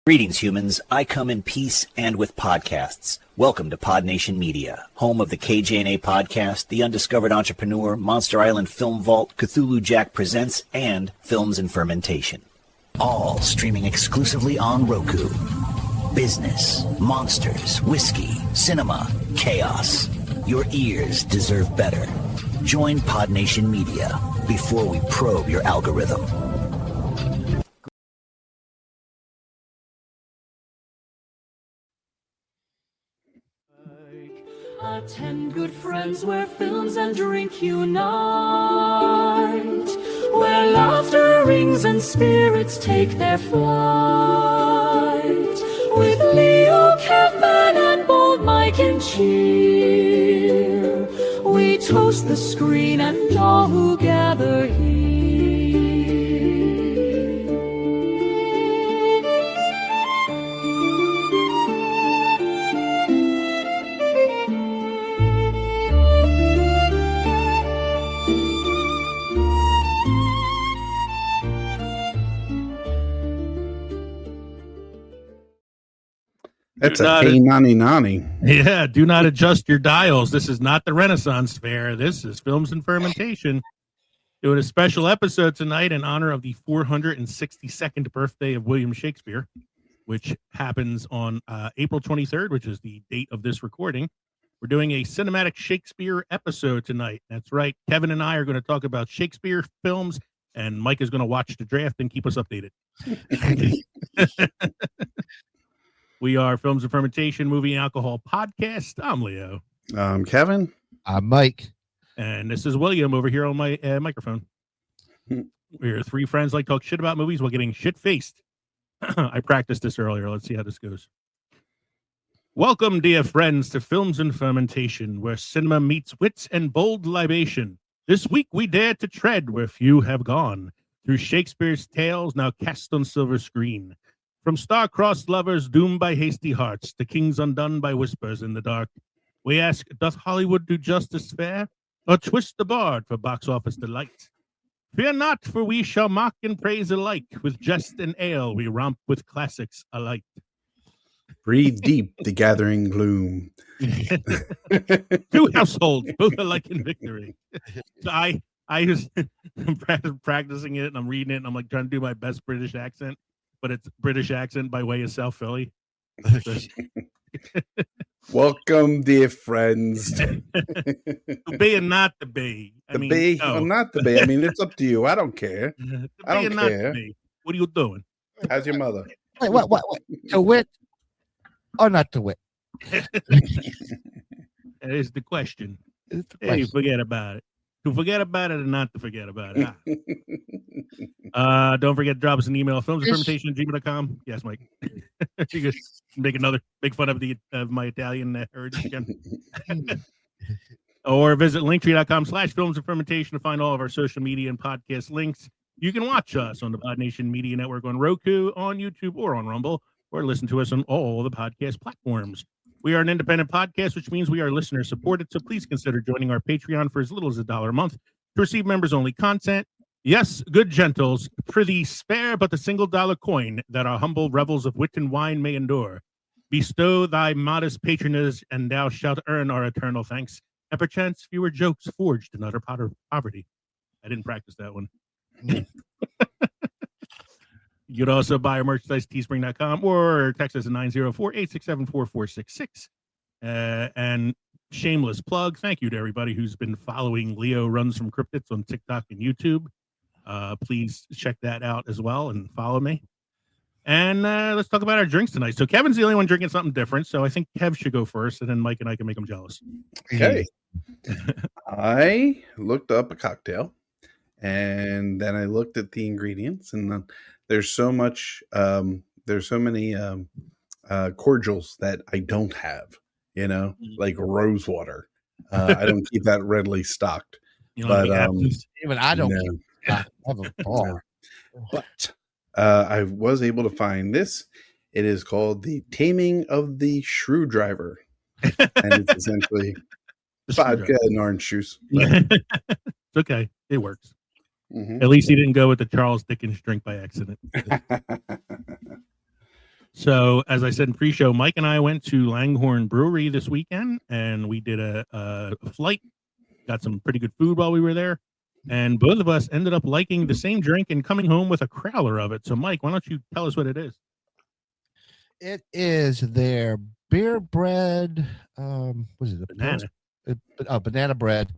Greetings, humans. I come in peace and with podcasts. Welcome to Podnation Media, home of the KJ&A podcast, The Undiscovered Entrepreneur, Monster Island Film Vault, Cthulhu Jack Presents, and Films and Fermentation. All streaming exclusively on Roku. Business, monsters, whiskey, cinema, chaos. Your ears deserve better. Join Podnation Media before we probe your algorithm. Ten good friends where films and drink unite, where laughter rings and spirits take their flight. With Leo, Kevman, and bold Mike and cheer, we toast the screen and all who gather here. That's a K-nani-nani. Yeah, do not adjust your dials. This is not the Renaissance Fair. This is Films and Fermentation. Doing a special episode tonight in honor of the 462nd birthday of William Shakespeare, which happens on April 23rd, which is the date of this recording. We're doing a cinematic Shakespeare episode tonight. That's right. Kevin and I are going to talk about Shakespeare films, and Mike is going to watch the draft and keep us updated. We are Films and Fermentation, Movie and Alcohol Podcast. I'm Leo. I'm Kevin. I'm Mike. And this is William over here on my microphone. We're three friends like talk shit about movies while getting shit-faced. I practiced this earlier. Let's see how this goes. Welcome, dear friends, to Films and Fermentation, where cinema meets wits and bold libation. This week we dare to tread where few have gone, through Shakespeare's tales now cast on silver screen. From star-crossed lovers doomed by hasty hearts to kings undone by whispers in the dark, we ask, doth Hollywood do justice fair, or twist the bard for box office delight? Fear not, for we shall mock and praise alike. With jest and ale we romp with classics alight. Breathe deep the gathering gloom. Two households, both alike in victory. So I was practicing it, and I'm reading it, and I'm like trying to do my best British accent. But it's British accent by way of South Philly. Welcome, dear friends. To be and not to be. Or not to be. I mean, it's up to you. I don't care. I don't care. What are you doing? How's your mother? Wait, what? To wit or not to wit? That is the question. Hey, forget about it. To forget about it or not to forget about it. Don't forget to drop us an email, filmsandfermentation@gmail.com. Yes, Mike. You could make fun of my Italian heritage again. Or visit linktree.com/filmsandfermentation to find all of our social media and podcast links. You can watch us on the Podnation Media Network on Roku, on YouTube, or on Rumble, or listen to us on all the podcast platforms. We are an independent podcast, which means we are listener supported. So please consider joining our Patreon for as little as $1 a month to receive members only content. Yes, good gentles, prithee spare but the $1 coin that our humble revels of wit and wine may endure. Bestow thy modest patronage, and thou shalt earn our eternal thanks, and perchance fewer jokes forged in utter poverty. I didn't practice that one. You could also buy our merchandise at teespring.com or text us at 904-867-4466. And shameless plug, thank you to everybody who's been following Leo Runs from Cryptids on TikTok and YouTube. Please check that out as well and follow me. And let's talk about our drinks tonight. So Kevin's the only one drinking something different, so I think Kev should go first, and then Mike and I can make him jealous. Okay. I looked up a cocktail, and then I looked at the ingredients, and there's so many cordials that I don't have, like rose water. I don't keep that readily stocked. But even I don't keep I have a bar. But I was able to find this. It is called the Taming of the Screwdriver. And it's essentially vodka and orange juice. It's okay. It works. Mm-hmm. At least he didn't go with the Charles Dickens drink by accident. So, as I said in pre-show, Mike and I went to Langhorne Brewery this weekend, and we did a flight. Got some pretty good food while we were there, and both of us ended up liking the same drink and coming home with a crowler of it. So, Mike, why don't you tell us what it is? It is their beer bread. Was it a Banana. banana bread?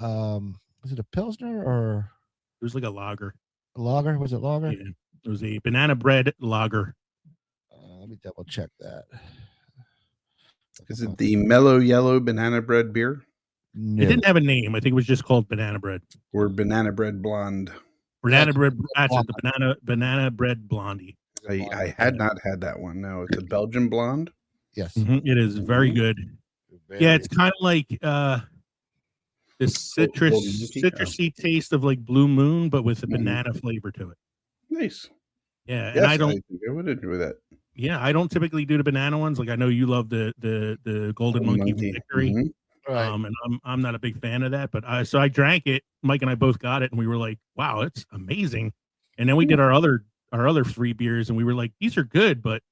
Was it a Pilsner or It was like a lager. lager? Was it lager? Yeah, it was a banana bread lager. Let me double check that. Is it the mellow yellow banana bread beer No. It didn't have a name. I think it was just called banana bread. or banana bread blonde? Banana bread. That's it. The banana bread blondie. I had not had that one. No, it's a Belgian blonde. Yes. It is very good. Yeah, it's kind of like this citrusy taste of like Blue Moon, but with a banana flavor to it. Nice. Yeah, Yes, and I think I would enjoy that. Yeah, I don't typically do the banana ones. Like I know you love the Golden Monkey Victory, Right. and I'm not a big fan of that. But so I drank it. Mike and I both got it, and we were like, "Wow, it's amazing!" And then we did our other 3 beers, and we were like, "These are good," but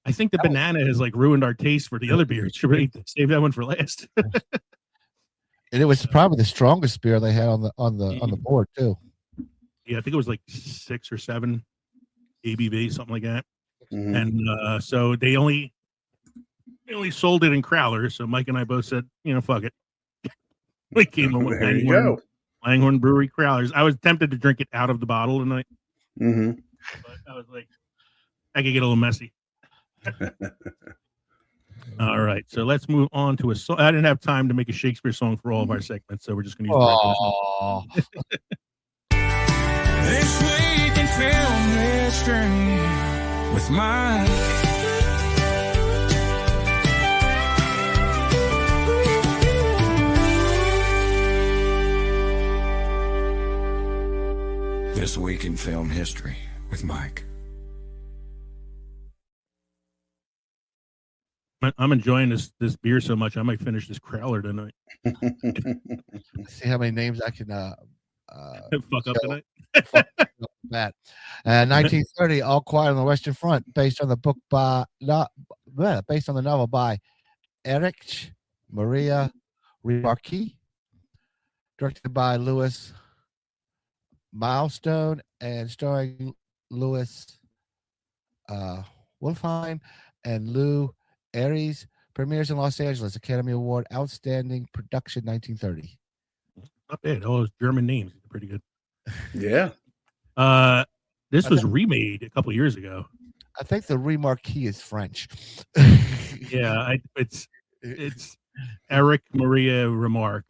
I think the banana has like ruined our taste for the other beers. Should we save that one for last? And it was probably the strongest beer they had on the board too. Yeah, I think it was like 6 or 7 ABV, something like that. And so they only sold it in crowlers. So Mike and I both said, fuck it. We came over with Langhorne Brewery crowlers. I was tempted to drink it out of the bottle tonight, but I was like, I could get a little messy. All right, so let's move on to a song. I didn't have time to make a Shakespeare song for all of our segments, so we're just going to use This week in film history with Mike. This week in film history with Mike. I'm enjoying this beer so much, I might finish this crowler tonight. See how many names I can fuck up tonight. That 1930, All Quiet on the Western Front, based on the novel by Erich Maria Remarque, directed by Louis Milestone and starring Louis Wolfheim and Lou Ayres. Premieres in Los Angeles. Academy Award Outstanding Production 1930. Not bad. All those German names are pretty good. Yeah. This was remade a couple of years ago. I think the Remarque is French. Yeah, it's Eric Maria Remarque.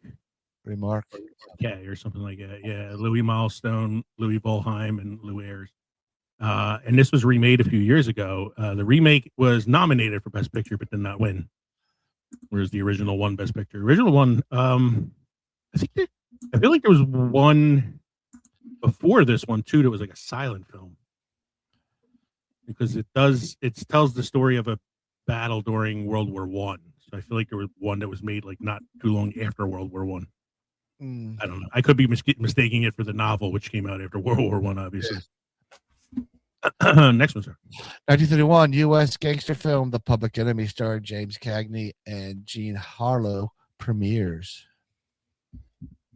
Okay, or something like that. Yeah, Louis Milestone, Louis Volheim, and Lou Ayres. And this was remade a few years ago. The remake was nominated for Best Picture, but did not win. Whereas the original won Best Picture. Original one, I feel like there was one before this one too. That was like a silent film because it tells the story of a battle during World War I. So I feel like there was one that was made like not too long after World War I. I don't know. I could be mistaking it for the novel, which came out after World War I, obviously. Yeah. Next one, sir. 1931, U.S. gangster film The Public Enemy, starring James Cagney and Jean Harlow, premieres.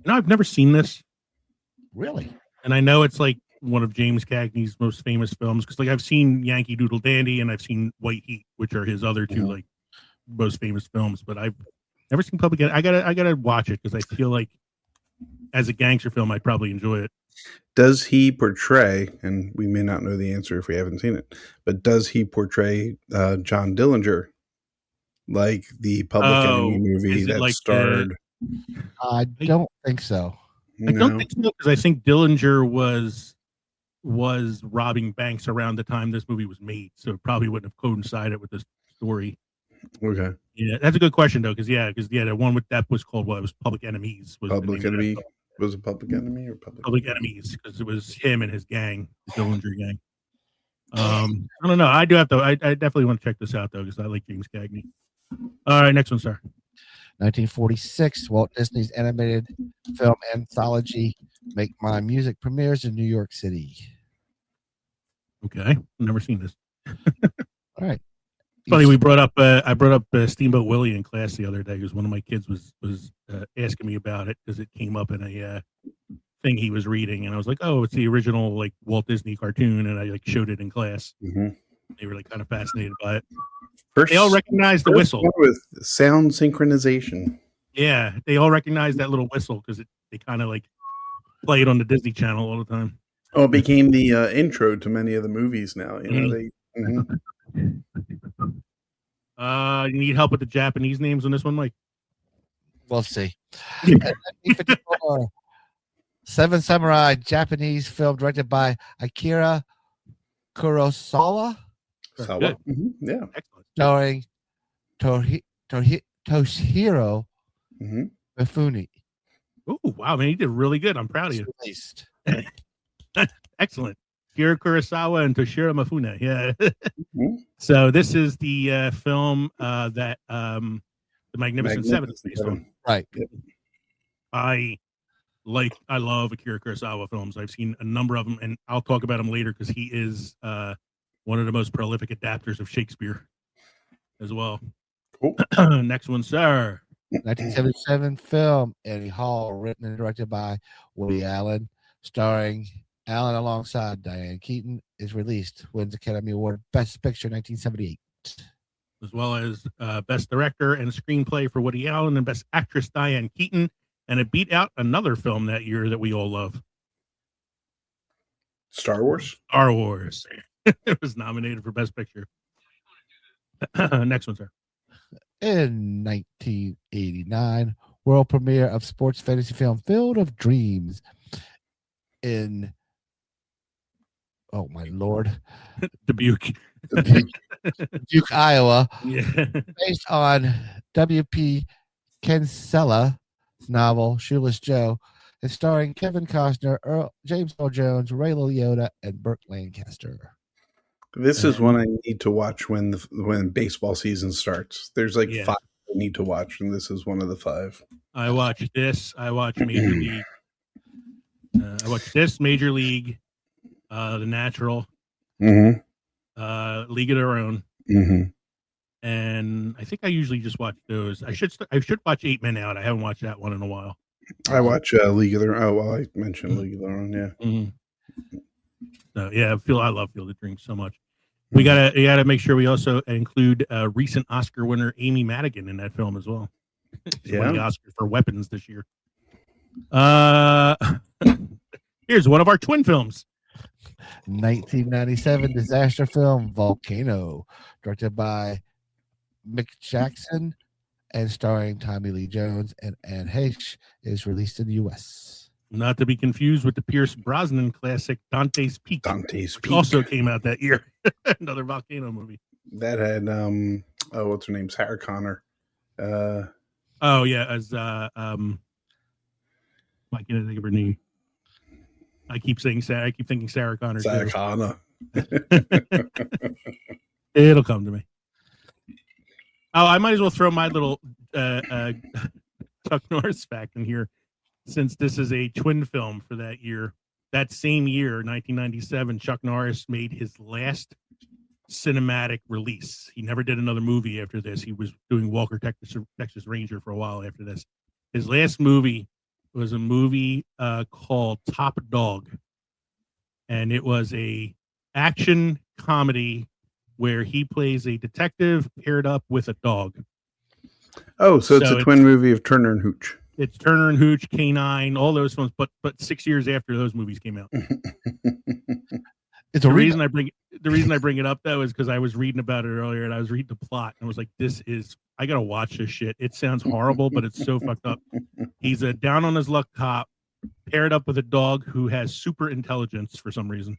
I've never seen this. Really? And I know it's like one of James Cagney's most famous films because, like, I've seen Yankee Doodle Dandy and I've seen White Heat, which are his other two like most famous films. But I've never seen Public Enemy. I gotta watch it because I feel like as a gangster film, I'd probably enjoy it. Does he portray, and we may not know the answer if we haven't seen it, but does he portray John Dillinger like the Public Enemy movie that like starred? I don't think so. I don't think so because I think Dillinger was robbing banks around the time this movie was made, so it probably wouldn't have coincided with this story. Okay. Yeah, that's a good question though, because the one with that was called it was Public Enemies. Public Enemy. Was it Public Enemy or Public Enemies? Because it was him and his gang, the Dillinger gang. I don't know. I definitely want to check this out though, because I like James Cagney. All right, next one, sir. 1946, Walt Disney's animated film anthology Make My Music premieres in New York City. Okay, never seen this. All right. Funny, I brought up Steamboat Willie in class the other day because one of my kids was asking me about it because it came up in a thing he was reading, and I was like, "Oh, it's the original like Walt Disney cartoon," and I like showed it in class. Mm-hmm. They were like kind of fascinated by it. First, they all recognized the whistle with sound synchronization. Yeah, they all recognized that little whistle because they kind of like play it on the Disney Channel all the time. Oh, it became the intro to many of the movies now. You know, they. Mm-hmm. You need help with the Japanese names on this one, Mike? We'll see. 1954, Seven Samurai, Japanese film directed by Akira Kurosawa. Sawa. Mm-hmm. Yeah. Excellent. Starring Toshihiro Mifune. Oh, wow, man, he did really good. I'm proud of you. Released. Excellent. Akira Kurosawa and Toshihiro Mifune. Yeah. So this is the film that the Magnificent Seven is based on. Right. Yep. I love Akira Kurosawa films. I've seen a number of them, and I'll talk about him later because he is one of the most prolific adapters of Shakespeare as well. Cool. Next one, sir. 1977 film, Annie Hall, written and directed by Woody Allen, starring Allen alongside Diane Keaton, is released. Wins Academy Award Best Picture 1978. As well as Best Director and Screenplay for Woody Allen and Best Actress Diane Keaton. And it beat out another film that year that we all love. Star Wars? Star Wars. It was nominated for Best Picture. Next one, sir. In 1989, world premiere of sports fantasy film Field of Dreams in, oh my lord, Dubuque, Dubuque, Iowa, yeah. based on W.P. Kinsella's novel Shoeless Joe, and starring Kevin Costner, James Earl Jones, Ray Liotta, and Burt Lancaster. This is one I need to watch when baseball season starts. There's like 5 I need to watch, and this is one of the 5. I watched this. I watched Major League. I watched this, Major League, The Natural, League of Their Own, and I think I usually just watch those. I should watch 8 Men Out. I haven't watched that one in a while. I watch League of Their Own. Oh, well, I mentioned League of Their Own. Yeah. So yeah, I love Field of Dreams so much. We gotta make sure we also include recent Oscar winner Amy Madigan in that film as well. She won the Oscar for Weapons this year. Here's one of our twin films. 1997 disaster film Volcano, directed by Mick Jackson and starring Tommy Lee Jones and Anne Heche, is released in the U.S. Not to be confused with the Pierce Brosnan classic Dante's Peak. Dante's Peak also came out that year. Another volcano movie. That had what's her name? Sarah Connor. Oh yeah, as I can't think of her name. I keep saying Sarah. I keep thinking Sarah Connor. Sarah Connor. It'll come to me. Oh, I might as well throw my little Chuck Norris fact in here, since this is a twin film for that year. That same year, 1997, Chuck Norris made his last cinematic release. He never did another movie after this. He was doing Walker, Texas Ranger for a while after this. His last movie was a movie called Top Dog, and it was a action comedy where he plays a detective paired up with a dog. Oh, so it's a twin movie of Turner and Hooch. It's Turner and Hooch, K-9, all those films, but 6 years after those movies came out. The reason I bring it up though is because I was reading about it earlier, and I was reading the plot, and I was like, I gotta watch this shit. It sounds horrible, but it's so fucked up. He's a down on his luck cop paired up with a dog who has super intelligence for some reason,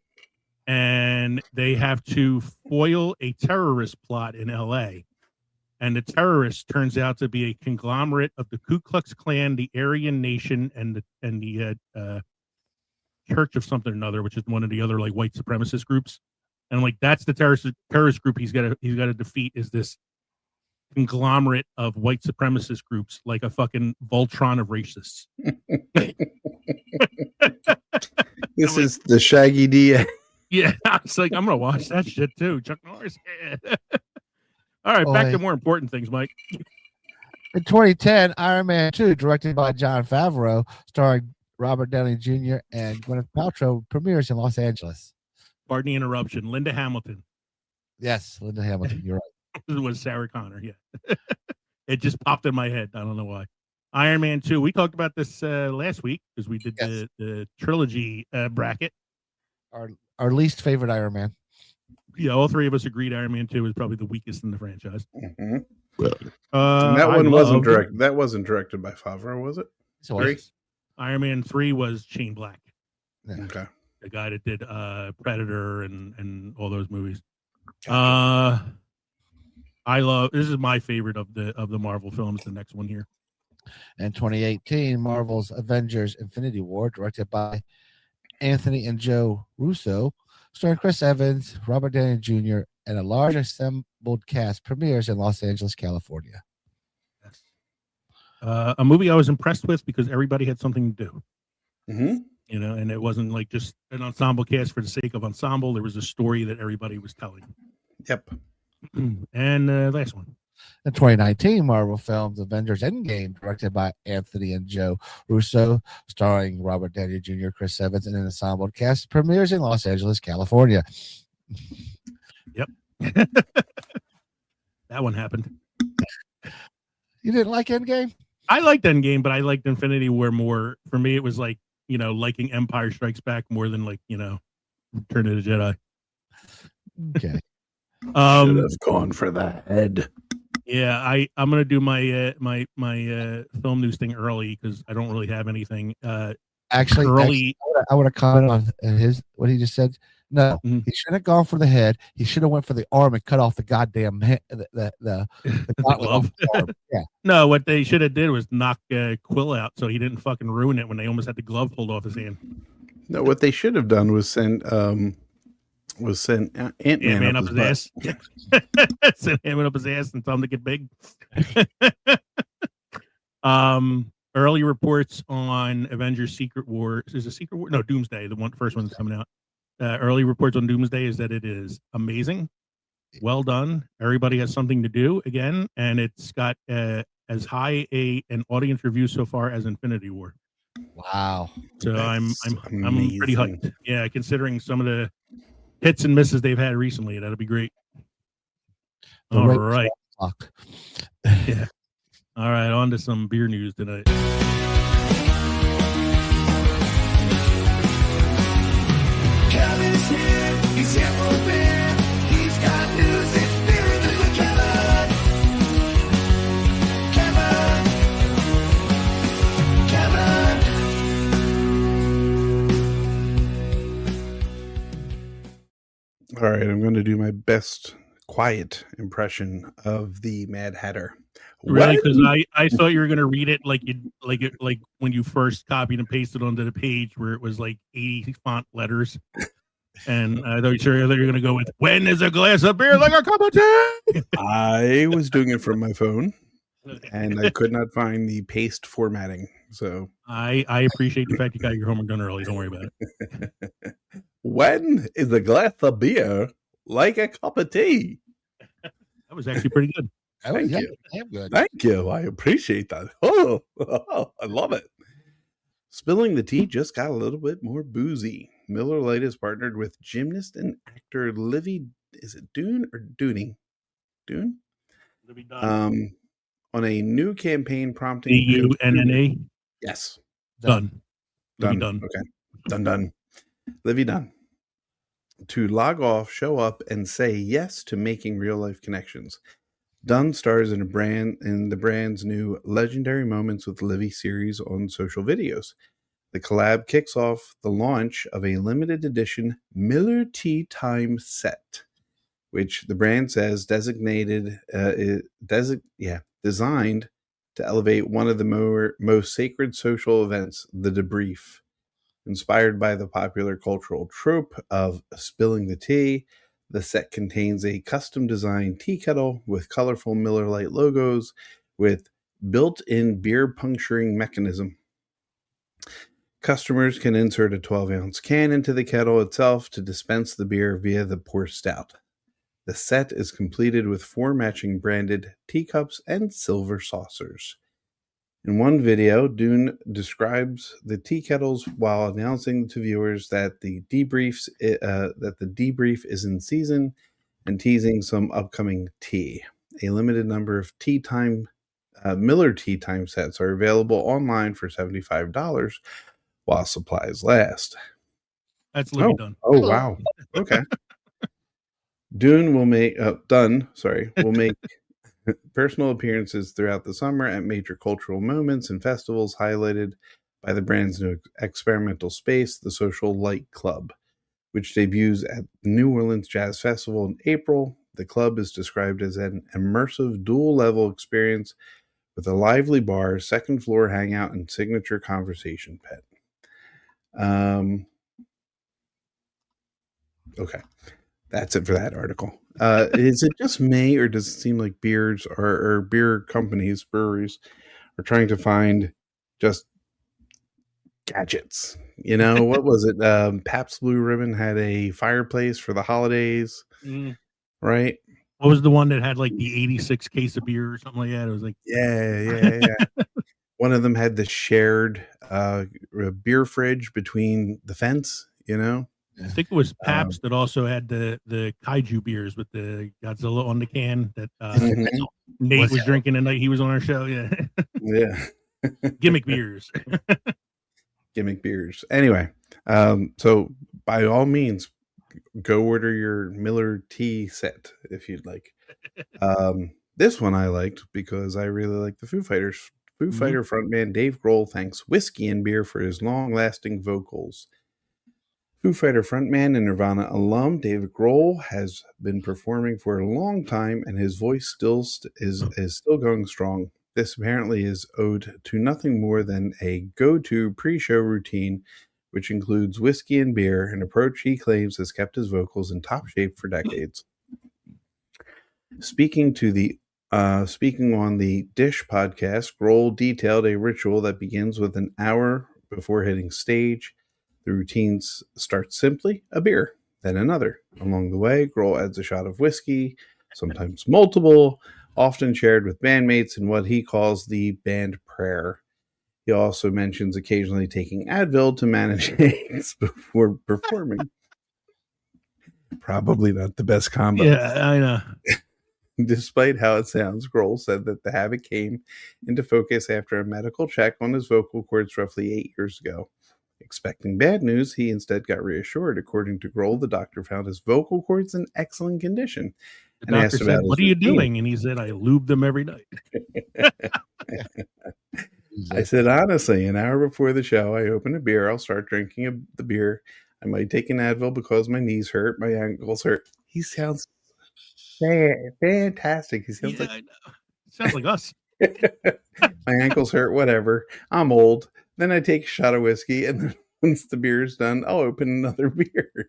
and they have to foil a terrorist plot in L.A. And the terrorist turns out to be a conglomerate of the Ku Klux Klan, the Aryan Nation, and the Church of something or another, which is one of the other like white supremacist groups. And like that's the terrorist group he's got to defeat, is this conglomerate of white supremacist groups, like a fucking Voltron of racists. This is the Shaggy D Yeah, I was like, I'm gonna watch that shit too. Chuck Norris. Yeah. All right, back to more important things, Mike. In 2010, Iron Man 2, directed by Jon Favreau, starring Robert Downey Jr. and Gwyneth Paltrow, premieres in Los Angeles. Pardon the interruption. Linda Hamilton. Yes, Linda Hamilton. You're right. It was Sarah Connor. Yeah. It just popped in my head. I don't know why. Iron Man 2. We talked about this last week because we did the trilogy bracket. Our least favorite Iron Man. Yeah, all three of us agreed Iron Man 2 is probably the weakest in the franchise. Mm-hmm. And that one wasn't directed. That wasn't directed by Favreau, was it? So Iron Man 3 was Shane Black. Yeah. Okay. The guy that did Predator and all those movies. I love, this is my favorite of the Marvel films, the next one here. In 2018, Marvel's Avengers Infinity War, directed by Anthony and Joe Russo, starring Chris Evans, Robert Downey Jr., and a large assembled cast, premieres in Los Angeles, California. Yes. A movie I was impressed with because everybody had something to do. Mm-hmm. You know, and it wasn't like just an ensemble cast for the sake of ensemble. There was a story that everybody was telling. Yep. And last one. In 2019, Marvel films Avengers Endgame, directed by Anthony and Joe Russo, starring Robert Downey Jr., Chris Evans, and an ensemble cast, premieres in Los Angeles, California. Yep. That one happened. You didn't like Endgame? I liked Endgame, but I liked Infinity War more. For me, it was like, you know, liking Empire Strikes Back more than like, you know, Return of the Jedi. Okay. Should have gone for the head. Yeah, I'm gonna do my my film news thing early because I don't really have anything. Actually, I would have commented on what he just said. No, he shouldn't have gone for the head. He should have went for the arm and cut off the goddamn head, the glove. Arm. Yeah. No, what they should have did was knock Quill out so he didn't fucking ruin it when they almost had the glove pulled off his hand. No, what they should have done was send Ant-Man up his ass. Send Ant-Man up his ass and tell him to get big. Early reports on Avengers Secret War. Is it Secret War? No, Doomsday, the first one that's coming out. Early reports on Doomsday is that it is amazing. Well done. Everybody has something to do again, and it's got as high an audience review so far as Infinity War. Wow. So I'm pretty hyped. Yeah, considering some of the hits and misses they've had recently, that'll be great. All right. Yeah. All right, on to some beer news tonight. Kevin's here, he's here for beer. He's got news, it's beer news with Kevin. All right, I'm going to do my best quiet impression of the Mad Hatter. Really? Because I thought you were going to read it like when you first copied and pasted onto the page where it was like 80 font letters. And I thought you were going to go with, when is a glass of beer like a cup of tea? I was doing it from my phone, and I could not find the paste formatting. So I appreciate the fact you got your homework done early. Don't worry about it. When is a glass of beer like a cup of tea? That was actually pretty good. Thank you. Damn good. Thank you. I appreciate that. Oh, I love it. Spilling the tea just got a little bit more boozy. Miller Lite has partnered with gymnast and actor Livy. Is it Dune or Dooning? Dune? Livy Dunn. On a new campaign prompting D-U-N-N-A? Yes. Done. Done. Okay. Done. Livy Dunn. To log off, show up, and say yes to making real life connections. Dunn stars in the brand's new Legendary Moments with Livy series on social videos. The collab kicks off the launch of a limited edition Miller Tea Time set, which the brand says designed to elevate one of the most sacred social events, the debrief. Inspired by the popular cultural trope of spilling the tea, the set contains a custom-designed tea kettle with colorful Miller Lite logos with built-in beer puncturing mechanism. Customers can insert a 12-ounce can into the kettle itself to dispense the beer via the pour stout. The set is completed with 4 matching branded teacups and silver saucers. In one video, Dune describes the tea kettles while announcing to viewers that the debrief is in season and teasing some upcoming tea. A limited number of Miller Tea Time sets are available online for $75 while supplies last. That's Libby done. Oh, wow. Okay. Dunn will make personal appearances throughout the summer at major cultural moments and festivals, highlighted by the brand's new experimental space, the Social Light Club, which debuts at the New Orleans Jazz Festival in April. The club is described as an immersive dual-level experience with a lively bar, second-floor hangout, and signature conversation pet. Okay. That's it for that article. Is it just me, or does it seem like beers or beer companies, breweries, are trying to find just gadgets? You know, what was it? Pabst Blue Ribbon had a fireplace for the holidays, right? What was the one that had like the 86 case of beer or something like that? It was like, Yeah. One of them had the shared beer fridge between the fence, you know? I think it was Pabst that also had the kaiju beers with the Godzilla on the can that Nate was drinking the night he was on our show. Yeah. Yeah. Gimmick beers. Gimmick beers. Anyway, so by all means, go order your Miller tea set if you'd like. This one I liked because I really like the Foo Fighters. Foo Fighter frontman Dave Grohl thanks whiskey and beer for his long-lasting vocals. Foo Fighter frontman and Nirvana alum David Grohl has been performing for a long time, and his voice is still going strong. This apparently is owed to nothing more than a go-to pre-show routine, which includes whiskey and beer, an approach he claims has kept his vocals in top shape for decades. Speaking on the Dish podcast, Grohl detailed a ritual that begins with an hour before hitting stage. The routine starts simply, a beer, then another. Along the way, Grohl adds a shot of whiskey, sometimes multiple, often shared with bandmates in what he calls the band prayer. He also mentions occasionally taking Advil to manage aches before performing. Probably not the best combo. Yeah, I know. Despite how it sounds, Grohl said that the habit came into focus after a medical check on his vocal cords roughly 8 years ago. Expecting bad news, he instead got reassured. According to Grohl, the doctor found his vocal cords in excellent condition. The doctor said, "What are you doing?" And he said, "I lube them every night." I said, honestly, an hour before the show, I open a beer. I'll start drinking the beer. I might take an Advil because my knees hurt, my ankles hurt. He sounds fantastic. He sounds I know. Sounds like us. My ankles hurt, whatever. I'm old. Then I take a shot of whiskey, and then once the beer is done, I'll open another beer.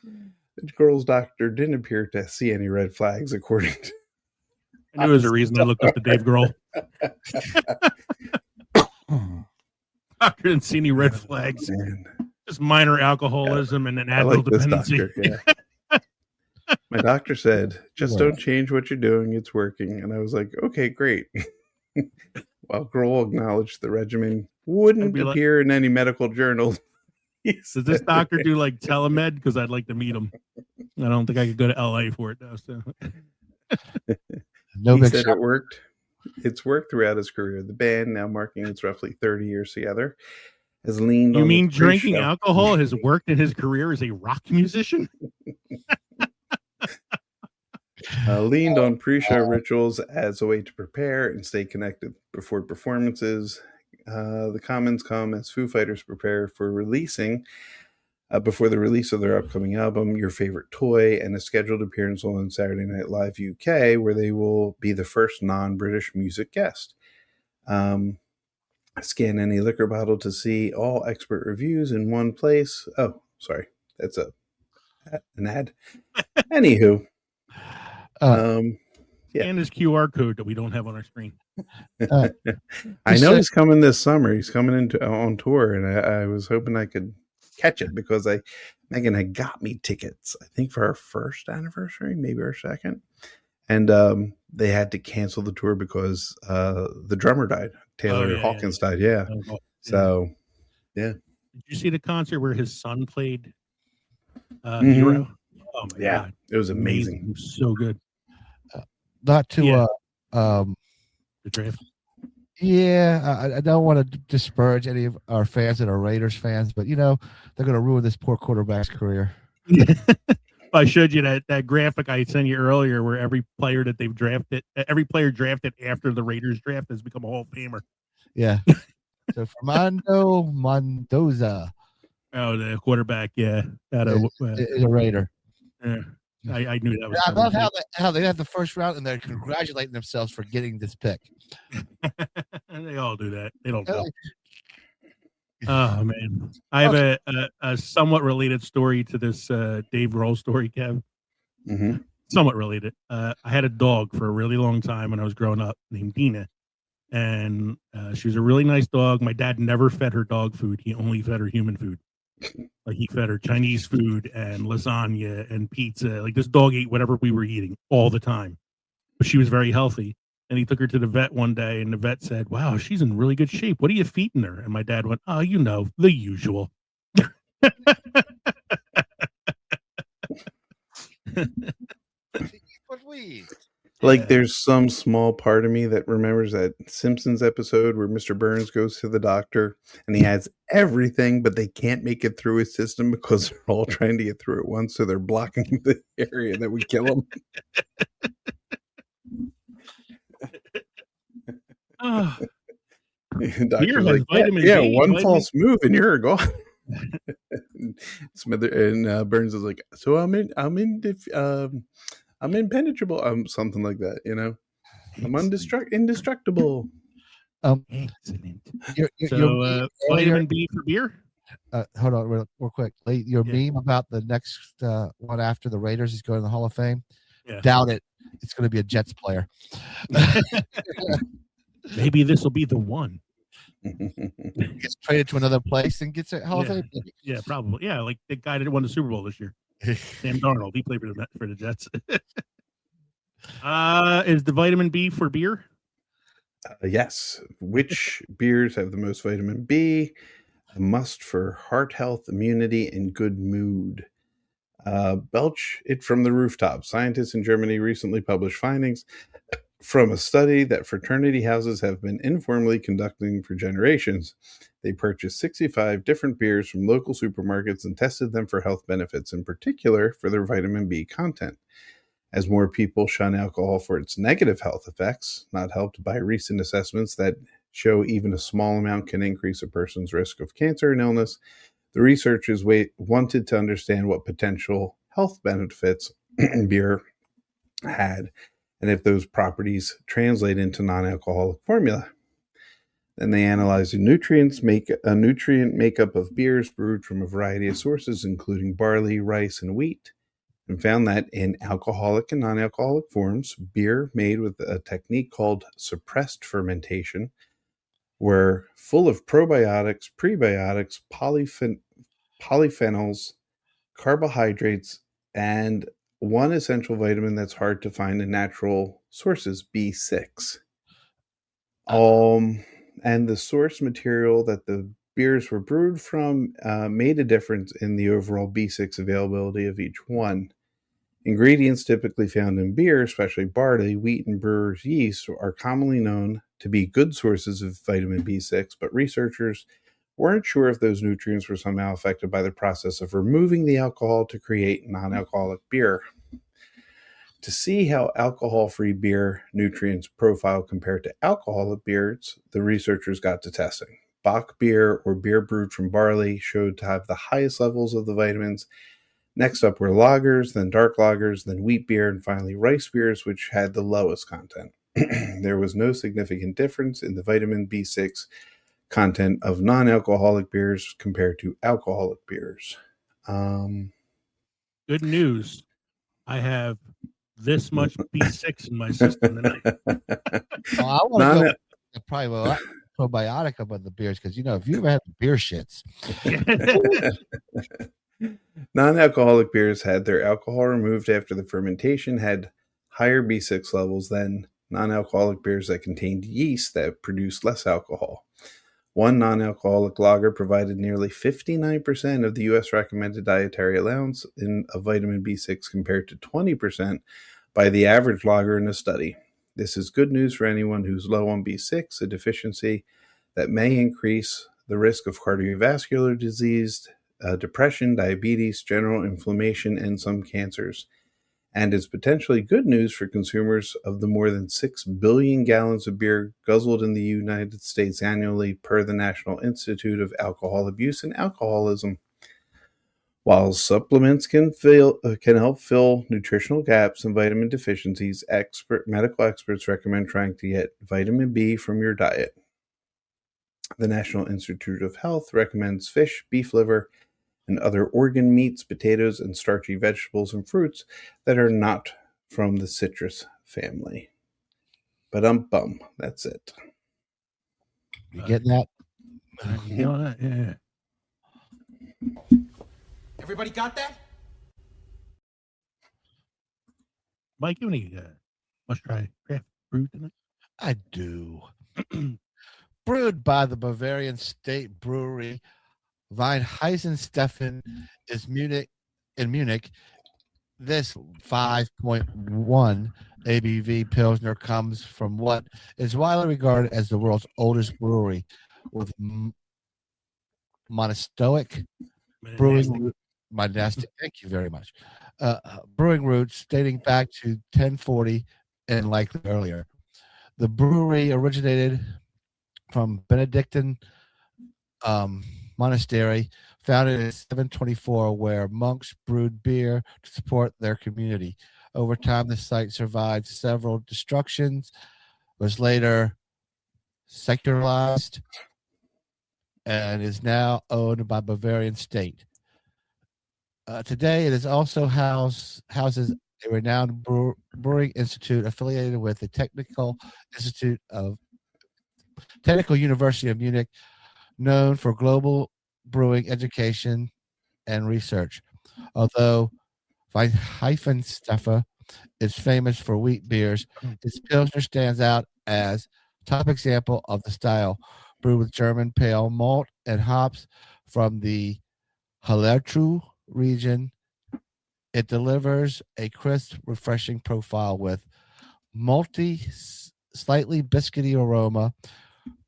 The girl's doctor didn't appear to see any red flags, according to... I knew there was a reason I looked up to Dave Grohl. Doctor didn't see any red flags. Man. Just minor alcoholism and an Advil dependency. Doctor, yeah. My doctor said, just don't change what you're doing. It's working. And I was like, okay, great. While Grohl acknowledged the regimen wouldn't appear in any medical journal. Does this doctor do like telemed? Because I'd like to meet him. I don't think I could go to LA for it though. So. He said it worked. It's worked throughout his career. The band, now marking its roughly 30 years together, has leaned on... You mean drinking alcohol has worked in his career as a rock musician? Leaned on pre-show rituals as a way to prepare and stay connected before performances. The comments come as Foo Fighters prepare for before the release of their upcoming album, Your Favorite Toy, and a scheduled appearance on Saturday Night Live UK, where they will be the first non-British music guest. Scan any liquor bottle to see all expert reviews in one place. Oh, sorry. That's an ad. Anywho. Scan this QR code that we don't have on our screen. I know he's coming this summer. He's coming into on tour, and I was hoping I could catch it because Megan had got me tickets, I think, for our first anniversary, maybe our second. And they had to cancel the tour because the drummer died. Taylor Hawkins died. Yeah. So, yeah. Did you see the concert where his son played Mhm. Hero? Oh my God. It was amazing. It was so good. Not to The draft. Yeah, I don't want to disparage any of our fans that are Raiders fans, but they're going to ruin this poor quarterback's career. I showed you that graphic I sent you earlier, where every player that they've drafted, every player drafted after the Raiders draft has become a Hall of Famer. Yeah. So Fernando Mendoza, The quarterback, is a Raider. Yeah. I knew that was. I love how they have the first round and they're congratulating themselves for getting this pick. And they all do that. They don't know. Oh man, I have a somewhat related story to this Dave Grohl story, Kev. Mm-hmm. Somewhat related. I had a dog for a really long time when I was growing up named Dina, and she was a really nice dog. My dad never fed her dog food; he only fed her human food. Like he fed her Chinese food and lasagna and pizza. Like this dog ate whatever we were eating all the time, but she was very healthy. And he took her to the vet one day, and the vet said, "Wow, she's in really good shape. What are you feeding her?" And my dad went, "Oh, the usual." Like there's some small part of me that remembers that Simpsons episode where Mr. Burns goes to the doctor and he has everything, but they can't make it through his system because they're all trying to get through at once. So they're blocking the area that we kill them. Doctor's like, one false move and you're gone. And Burns is like, so I'm impenetrable, something like that, I'm indestructible. Excellent. So vitamin B for beer. Hold on real quick. Your meme about the next one after the Raiders is going to the Hall of Fame. Yeah. Doubt it. It's going to be a Jets player. Maybe this will be the one. Gets traded to another place and gets a Hall of Fame. Yeah, probably. Yeah, like the guy that won the Super Bowl this year, Sam Darnold. He played for the Jets. Is the vitamin B for beer? Yes. Which beers have the most vitamin B? A must for heart health, immunity, and good mood. Belch it from the rooftop. Scientists in Germany recently published findings from a study that fraternity houses have been informally conducting for generations. They purchased 65 different beers from local supermarkets and tested them for health benefits, in particular for their vitamin B content. As more people shun alcohol for its negative health effects, not helped by recent assessments that show even a small amount can increase a person's risk of cancer and illness, the researchers wanted to understand what potential health benefits beer had, and if those properties translate into non-alcoholic formula. Then they analyzed the nutrient makeup of beers brewed from a variety of sources, including barley, rice, and wheat, and found that in alcoholic and non-alcoholic forms, beer made with a technique called suppressed fermentation were full of probiotics, prebiotics, polyphenols, carbohydrates, and one essential vitamin that's hard to find in natural sources, B6. And the source material that the beers were brewed from made a difference in the overall B6 availability of each one. Ingredients typically found in beer, especially barley, wheat, and brewer's yeast, are commonly known to be good sources of vitamin B6, but researchers weren't sure if those nutrients were somehow affected by the process of removing the alcohol to create non-alcoholic beer. To see how alcohol-free beer nutrients profile compared to alcoholic beers, the researchers got to testing. Bock beer, or beer brewed from barley, showed to have the highest levels of the vitamins. Next up were lagers, then dark lagers, then wheat beer, and finally rice beers, which had the lowest content. There was no significant difference in the vitamin B6 content of non-alcoholic beers compared to alcoholic beers. Good news. I have this much B6 in my system tonight. Well, I want to go probably probiotic about the beers because if you ever had beer shits, non-alcoholic beers had their alcohol removed after the fermentation had higher B6 levels than non-alcoholic beers that contained yeast that produced less alcohol. One non-alcoholic lager provided nearly 59% of the U.S. recommended dietary allowance of vitamin B6 compared to 20% by the average lager in the study. This is good news for anyone who's low on B6, a deficiency that may increase the risk of cardiovascular disease, depression, diabetes, general inflammation, and some cancers. And is potentially good news for consumers of the more than 6 billion gallons of beer guzzled in the United States annually per the National Institute of Alcohol Abuse and Alcoholism. While supplements can help fill nutritional gaps and vitamin deficiencies, medical experts recommend trying to get vitamin B from your diet. The National Institute of Health recommends fish, beef liver, and other organ meats, potatoes, and starchy vegetables and fruits that are not from the citrus family. Ba-dum-bum. That's it. You get that? Yeah. Everybody got that? Mike, you need must try craft brew tonight? I do. Brewed by the Bavarian State Brewery, Weinheisensteffen is in Munich. This 5.1 ABV Pilsner comes from what is widely regarded as the world's oldest brewery, with monastic brewing. Monastic, thank you very much. Brewing roots dating back to 1040 and likely earlier. The brewery originated from Benedictine monastery, founded in 724, where monks brewed beer to support their community. Over time, the site survived several destructions, was later secularized, and is now owned by Bavarian State. Today, it is also houses a renowned brewing institute affiliated with the Technical University of Munich, known for global brewing education and research. Although Weinheisensteffen is famous for wheat beers, its Pilsner stands out as top example of the style, brewed with German pale malt and hops from the Hallertau region. It delivers a crisp, refreshing profile with malty, slightly biscuity aroma,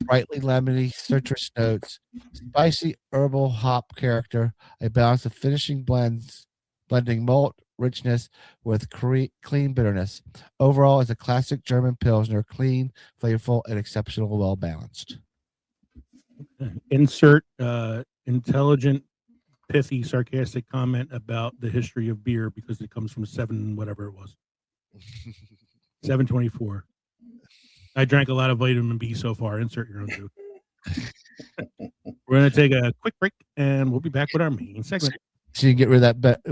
brightly lemony citrus notes, spicy herbal hop character, a balance of finishing blending malt richness with clean bitterness. Overall, is a classic German Pilsner, clean, flavorful, and exceptional, well balanced. Insert intelligent, pithy, sarcastic comment about the history of beer because it comes from 724. I drank a lot of vitamin B so far. Insert your own joke. We're going to take a quick break, and we'll be back with our main segment. So you can get rid of that.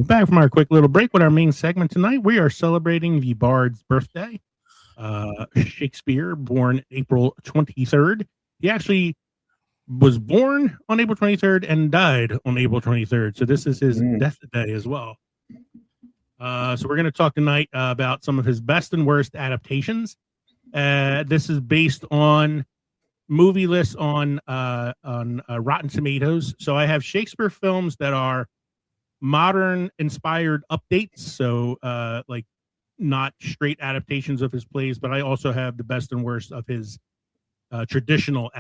Back from our quick little break with our main segment tonight. We are celebrating the Bard's birthday. Shakespeare, born April 23rd. He actually was born on April 23rd and died on April 23rd. So this is his death day as well. So we're going to talk tonight about some of his best and worst adaptations. This is based on movie lists on Rotten Tomatoes. So I have Shakespeare films that are modern inspired updates. So like not straight adaptations of his plays, but I also have the best and worst of his traditional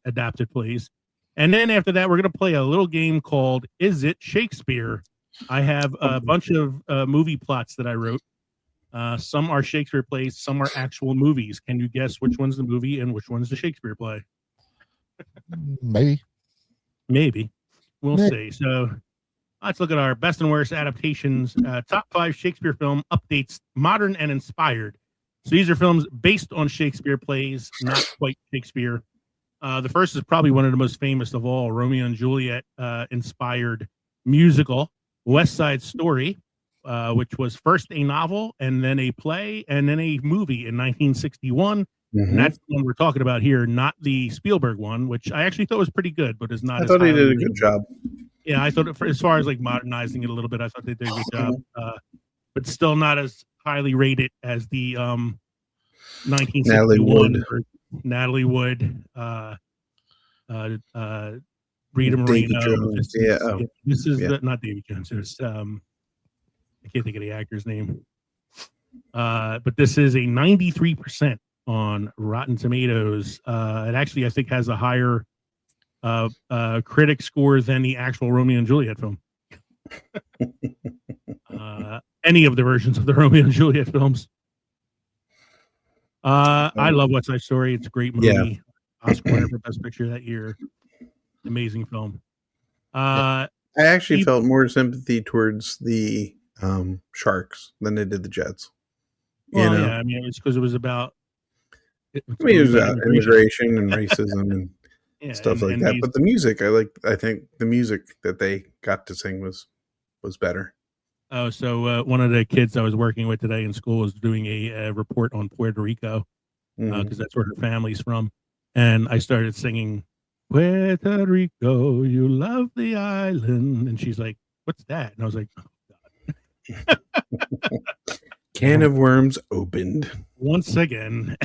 adapted plays. And then after that, we're going to play a little game called Is It Shakespeare? I have a bunch of movie plots that I wrote. Some are Shakespeare plays, some are actual movies. Can you guess which one's the movie and which one's the Shakespeare play? Maybe. We'll see. So let's look at our best and worst adaptations. Top 5 Shakespeare film updates, modern and inspired. So these are films based on Shakespeare plays, not quite Shakespeare. The first is probably one of the most famous of all, Romeo and Juliet inspired musical, West Side Story. which was first a novel and then a play and then a movie in 1961. And that's the one we're talking about here, not the Spielberg one, which I actually thought was pretty good, but is not. I thought he did a good job. Yeah, I thought as far as like modernizing it a little bit, I thought they did a good job, but still not as highly rated as the 1961 Natalie Wood, Rita Moreno. This is not David Jones. It's I can't think of the actor's name. But this is a 93% on Rotten Tomatoes. It actually, I think, has a higher critic score than the actual Romeo and Juliet film. Any of the versions of the Romeo and Juliet films. I love West Side Story. It's a great movie. Yeah. Oscar winner for Best Picture that year. Amazing film. I actually felt more sympathy towards the Sharks than I did the Jets. Well, yeah, I mean, it's because it was about. It was about immigration and racism and stuff like that. But the music, I think the music that they got to sing was better. Oh, so one of the kids I was working with today in school was doing a report on Puerto Rico because that's where her family's from, and I started singing Puerto Rico, you love the island, and she's like, "What's that?" And I was like, "Oh God." Can of worms opened once again.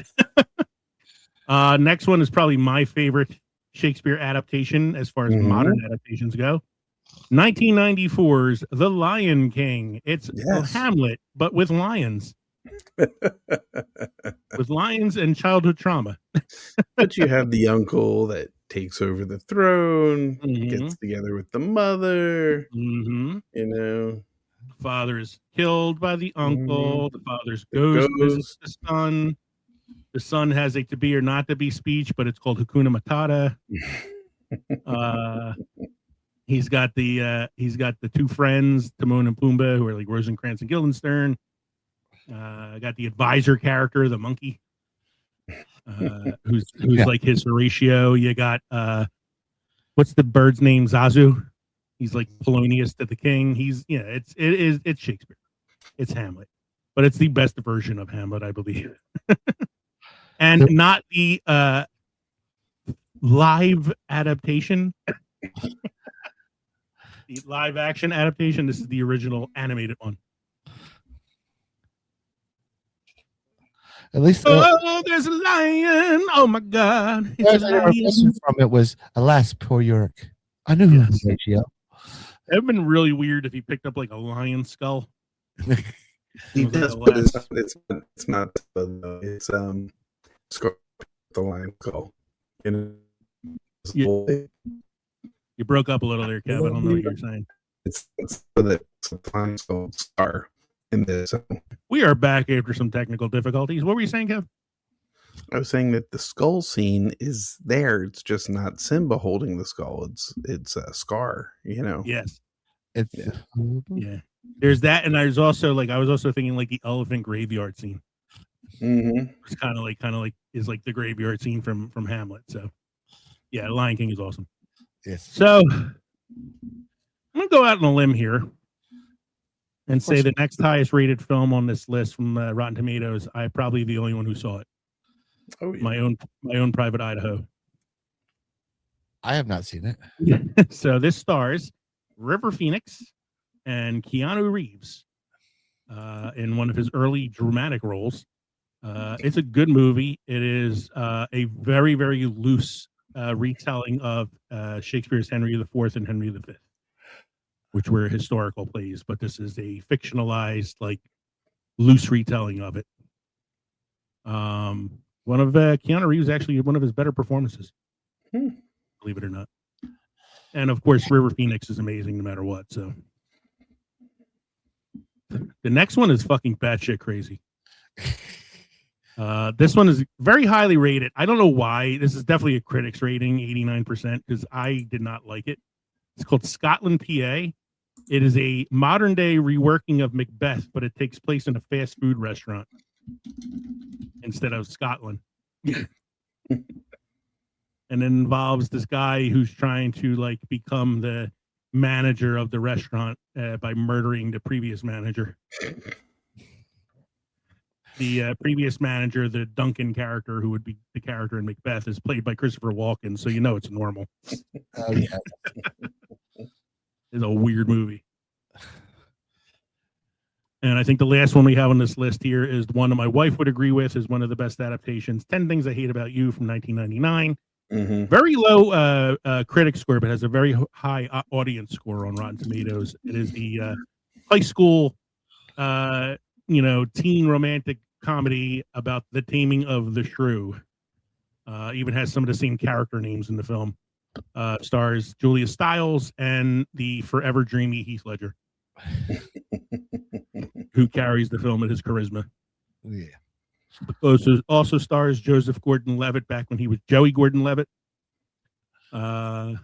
Next one is probably my favorite Shakespeare adaptation as far as modern adaptations go. 1994's The Lion King. It's Hamlet, but with lions. With lions and childhood trauma. But you have the uncle that takes over the throne, gets together with the mother, you know. Father is killed by the uncle. The father's ghost visits the son. The son has a to be or not to be speech, but it's called Hakuna Matata. He's got the two friends, Timon and Pumbaa, who are like Rosencrantz and Guildenstern. Got the advisor character, the monkey, who's like his Horatio. You got what's the bird's name? Zazu. He's like Polonius to the king. It's Shakespeare. It's Hamlet, but it's the best version of Hamlet, I believe, and not the live adaptation. The live action adaptation. This is the original animated one. At least, there's a lion. Oh my God! From it was, alas, poor Yorick. I knew who was Horatio. It would have been really weird if he picked up like a lion skull. He does, but it's not. It's the lion skull. You broke up a little there, Kev. I don't know what you're saying. It's the lion skull star in this. We are back after some technical difficulties. What were you saying, Kev? I was saying that the skull scene is there. It's just not Simba holding the skull. It's a Scar, you know. Yes. Yeah. There's that, and I was also thinking like the elephant graveyard scene. It's kind of like is like the graveyard scene from Hamlet. So yeah, Lion King is awesome. Yes. So I'm gonna go out on a limb here and say the next highest rated film on this list from Rotten Tomatoes. I'm probably the only one who saw it. Oh, yeah. My own Private Idaho. I have not seen it. So this stars River Phoenix and Keanu Reeves in one of his early dramatic roles. It's a good movie. It is a very, very loose retelling of Shakespeare's Henry IV and Henry V, which were historical plays, but this is a fictionalized, like, loose retelling of it. One of Keanu Reeves, actually one of his better performances, believe it or not. And of course, River Phoenix is amazing no matter what. So the next one is fucking batshit crazy. This one is very highly rated. I don't know why. This is definitely a critics rating, 89%, because I did not like it. It's called Scotland, PA. It is a modern day reworking of Macbeth, but it takes place in a fast food restaurant instead of Scotland. And it involves this guy who's trying to like become the manager of the restaurant by murdering the previous manager. The previous manager, the Duncan character, who would be the character in Macbeth, is played by Christopher Walken, so you know it's normal. Oh yeah. It's a weird movie. And I think the last one we have on this list here is the one that my wife would agree with is one of the best adaptations, 10 Things I Hate About You from 1999. Very low critic score, but has a very high audience score on Rotten Tomatoes. It is the high school, teen romantic comedy about the taming of the shrew. Even has some of the same character names in the film. Stars Julia Stiles and the forever dreamy Heath Ledger, who carries the film with his charisma. Yeah. Also stars Joseph Gordon-Levitt back when he was Joey Gordon-Levitt. Elise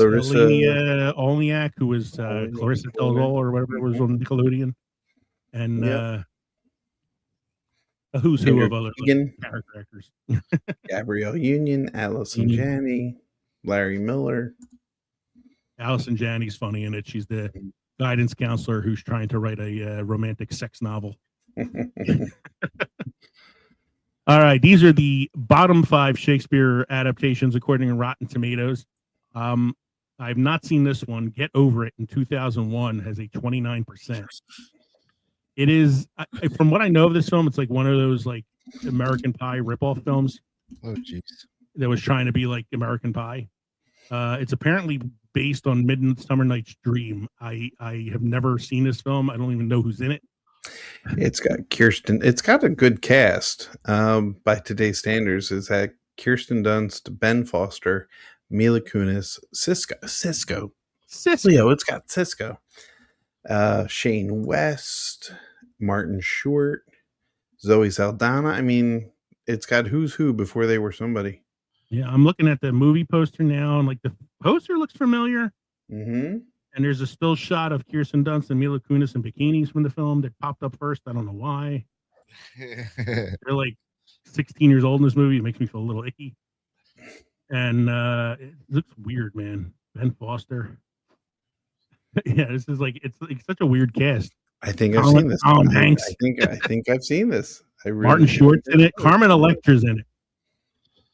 Olniak, who was Clarissa Del Rey or whatever it was on Nickelodeon. And a who's who of other character actors. Gabrielle Union, Allison Janney, Larry Miller. Allison Janney's funny in it. She's the guidance counselor who's trying to write a romantic sex novel. All right, these are the bottom 5 Shakespeare adaptations according to Rotten Tomatoes. I've not seen this one. Get Over It in 2001 has a 29%. It is, from what I know of this film, it's like one of those like American Pie ripoff films. Oh, jeez. That was trying to be like American Pie. It's apparently based on Midsummer Night's Dream. I have never seen this film. I don't even know who's in it. It's got Kirsten. It's got a good cast by today's standards. Is that Kirsten Dunst, Ben Foster, Mila Kunis, Cisco. Leo, it's got Cisco. Shane West, Martin Short, Zoe Saldana. I mean, it's got who's who before they were somebody. Yeah, I'm looking at the movie poster now, and like the poster looks familiar. Mm-hmm. And there's a still shot of Kirsten Dunst and Mila Kunis in bikinis from the film that popped up first. I don't know why. They're like 16 years old in this movie. It makes me feel a little icky. And it looks weird, man. Ben Foster. Yeah, this is like it's such a weird cast. I think I've seen this. Hanks. I think I've seen this. Martin Short's in it. Carmen Electra's in it.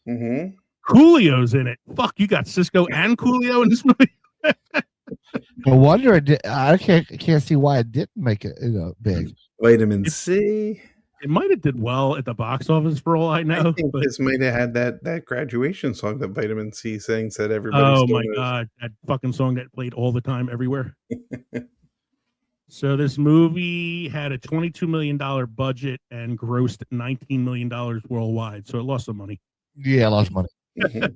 Mm-hmm. Coolio's in it. Fuck, you got Cisco and Coolio in this movie. No wonder I can't see why it didn't make it big. Vitamin C. It might have did well at the box office for all I know. I think this might have had that graduation song that Vitamin C sings that everybody. Oh my god, that fucking song that played all the time everywhere. So this movie had a $22 million budget and grossed $19 million worldwide. So it lost some money. Yeah, I lost money. Mm-hmm.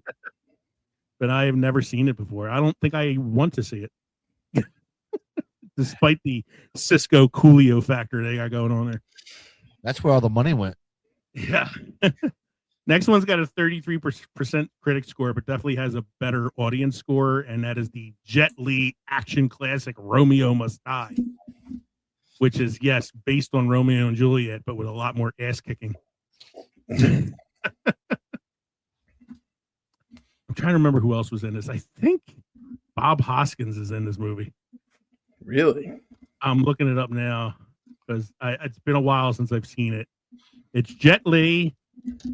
But I have never seen it before. I don't think I want to see it. Despite the Cisco Coolio factor they got going on there. That's where all the money went. Yeah. Next one's got a 33% critic score, but definitely has a better audience score, and that is the Jet Li action classic Romeo Must Die, which is, yes, based on Romeo and Juliet, but with a lot more ass kicking. I'm trying to remember who else was in this. I think Bob Hoskins is in this movie. Really? I'm looking it up now because it's been a while since I've seen it. It's Jet Li,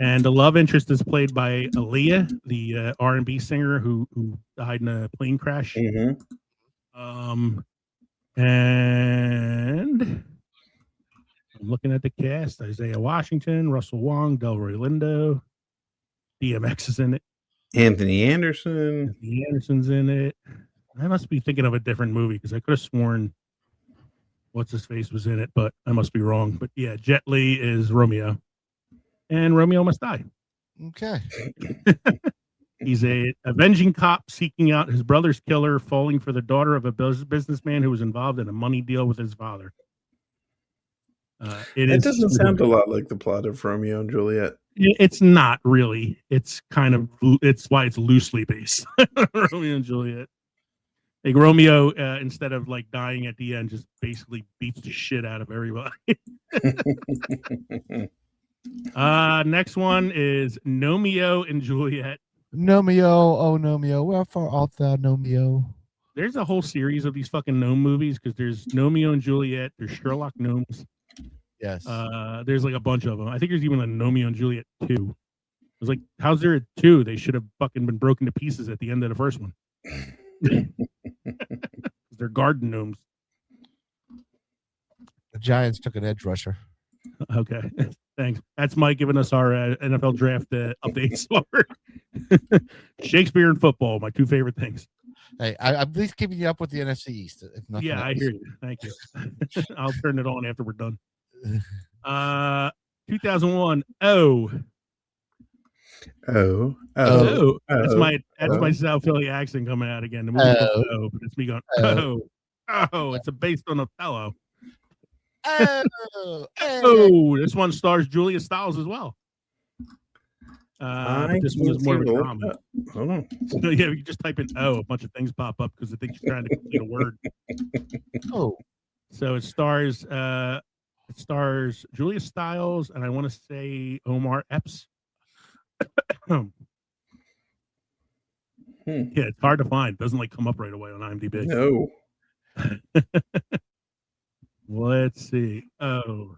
and the love interest is played by Aaliyah, the R&B singer who died in a plane crash. Mm-hmm. And I'm looking at the cast: Isaiah Washington, Russell Wong, Delroy Lindo, DMX is in it. Anthony Anderson. Anthony Anderson's in it. I must be thinking of a different movie because I could have sworn what's his face was in it, but I must be wrong. But yeah, Jet Li is Romeo, and Romeo Must Die. Okay. He's a avenging cop seeking out his brother's killer, falling for the daughter of a businessman who was involved in a money deal with his father. It doesn't sound a lot like the plot of Romeo and Juliet. It's not really. It's kind of. It's why it's loosely based on Romeo and Juliet. Like Romeo, instead of like dying at the end, just basically beats the shit out of everybody. Next one is Romeo and Juliet. Nomeo, oh Nomeo, wherefore art thou, Nomeo? There's a whole series of these fucking gnome movies because there's Romeo and Juliet, there's Sherlock Gnomes. Yes. There's like a bunch of them. I think there's even a Romeo and Juliet 2. I was like, how's there a 2? They should have fucking been broken to pieces at the end of the first one. They're garden gnomes. The Giants took an edge rusher. Okay. Thanks. That's Mike giving us our NFL draft updates. Shakespeare and football, my two favorite things. Hey, I'm at least keeping you up with the NFC East. If nothing Yeah, else. I hear you. Thank you. I'll turn it on after we're done. 2001. Oh. That's my South Philly accent coming out again. The movie's called Oh, but it's me going, oh, it's based on Othello. Oh, this one stars Julia Stiles as well. But this one is more of a drama. Hold on. So, yeah, you just type in "oh," a bunch of things pop up because I think you're trying to complete a word. Oh, so it stars Julia Stiles, and I want to say Omar Epps. Yeah, it's hard to find. It doesn't like come up right away on IMDb. No. Let's see. Oh,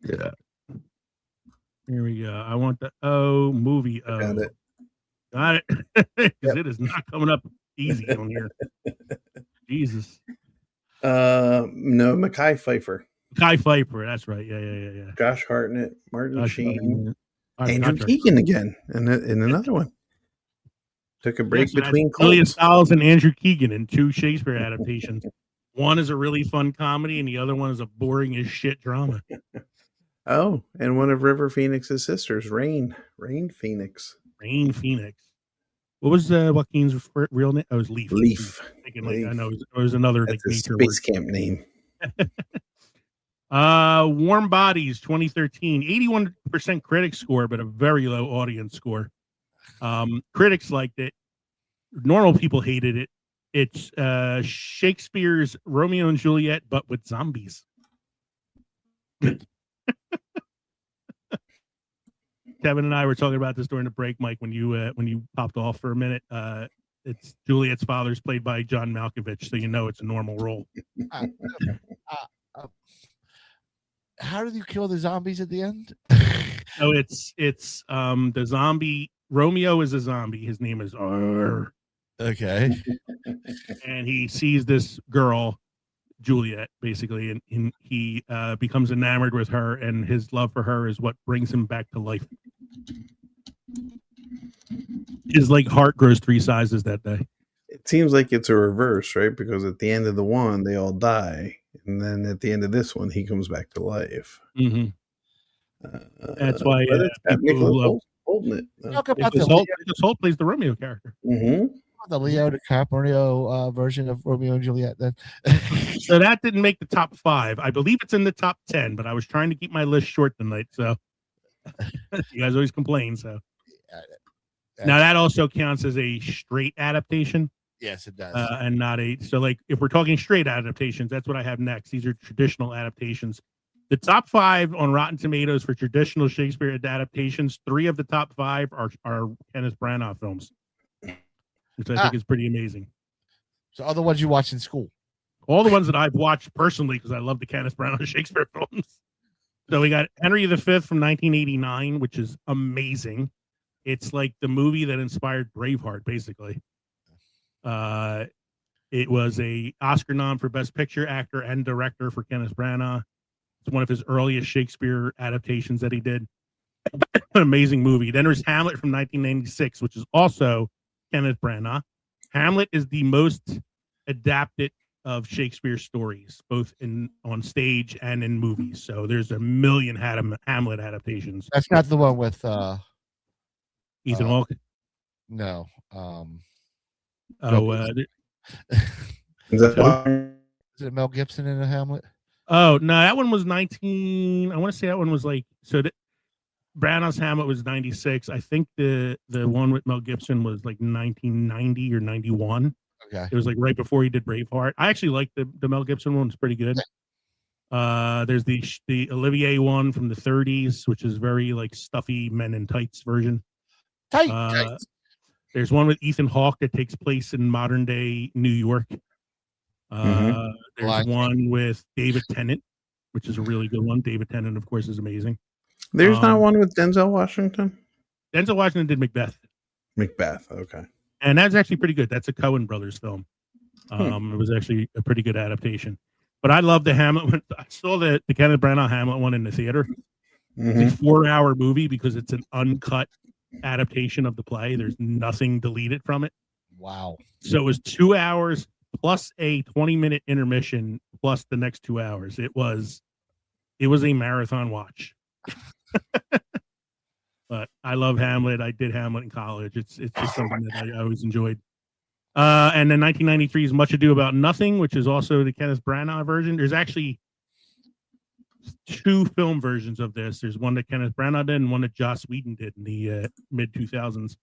yeah. Here we go. I want the O movie. O. Got it. Because it is not coming up easy on here. Jesus. No, Mekhi Phifer. Mekhi Phifer. That's right. Yeah. Josh Hartnett, Martin Sheen, Hartnett. Andrew Keegan again, and another one. Took a break between Julia Stiles and Andrew Keegan in 2 Shakespeare adaptations. One is a really fun comedy, and the other one is a boring as shit drama. Oh, and one of River Phoenix's sisters, Rain Phoenix. Rain Phoenix. What was Joaquin's real name? Oh, it was Leaf. Leaf. I know it was another That's like a nature space word. camp name. Warm Bodies 2013, 81% critic score, but a very low audience score. Critics liked it. Normal people hated it. It's Shakespeare's Romeo and Juliet, but with zombies. Kevin and I were talking about this during the break, Mike, when you popped off for a minute. It's Juliet's father's played by John Malkovich, so you know it's a normal role. How did you kill the zombies at the end? So it's the zombie. Romeo is a zombie. His name is Arr. Okay. And he sees this girl, Juliet, basically, and he becomes enamored with her, and his love for her is what brings him back to life. His like heart grows 3 sizes that day. It seems like it's a reverse, right? Because at the end of the one, they all die, and then at the end of this one, he comes back to life. Mm-hmm. That's why Nicholas Holt. Talk about Nicholas Holt plays the Romeo character. Mm-hmm. The Leo DiCaprio version of Romeo and Juliet. Then, so that didn't make the top 5. I believe it's in the top 10, but I was trying to keep my list short tonight. So you guys always complain. So now that also counts as a straight adaptation. Yes, it does. And not a so like if we're talking straight adaptations, that's what I have next. These are traditional adaptations. The top 5 on Rotten Tomatoes for traditional Shakespeare adaptations. 3 of the top 5 are Kenneth Branagh films, which I think is pretty amazing. So all the ones you watched in school? All the ones that I've watched personally because I love the Kenneth Branagh Shakespeare films. So we got Henry V from 1989, which is amazing. It's like the movie that inspired Braveheart, basically. It was a Oscar nom for Best Picture, Actor, and Director for Kenneth Branagh. It's one of his earliest Shakespeare adaptations that he did. An amazing movie. Then there's Hamlet from 1996, which is also Kenneth Branagh. Hamlet is the most adapted of Shakespeare's stories, both on stage and in movies. So there's a million Hamlet adaptations. That's not the one with Ethan Hawke. No. Is that Is it Mel Gibson in a Hamlet? Oh no, that one was 19. I want to say that one was like so. Branagh's Hamlet was 96. I think the one with Mel Gibson was like 1990 or 91. Okay. It was like right before he did Braveheart. I actually like the Mel Gibson one. It's pretty good. There's the Olivier one from the 30s, which is very like stuffy Men in Tights version. Tights. There's one with Ethan Hawke that takes place in modern day New York. There's one with David Tennant, which is a really good one. David Tennant, of course, is amazing. There's not one with Denzel Washington? Denzel Washington did Macbeth. Macbeth, okay. And that's actually pretty good. That's a Coen Brothers film. It was actually a pretty good adaptation. But I love the Hamlet one. I saw the Kenneth Branagh Hamlet one in the theater. It's a 4-hour movie because it's an uncut adaptation of the play. There's nothing deleted from it. Wow. So it was 2 hours plus a 20-minute intermission plus the next 2 hours. It was a marathon watch. But I love Hamlet. I did Hamlet in college. It's just something that I always enjoyed. And then 1993 is Much Ado About Nothing, which is also the Kenneth Branagh version. There's actually 2 film versions of this. There's one that Kenneth Branagh did and one that Joss Whedon did in the mid 2000s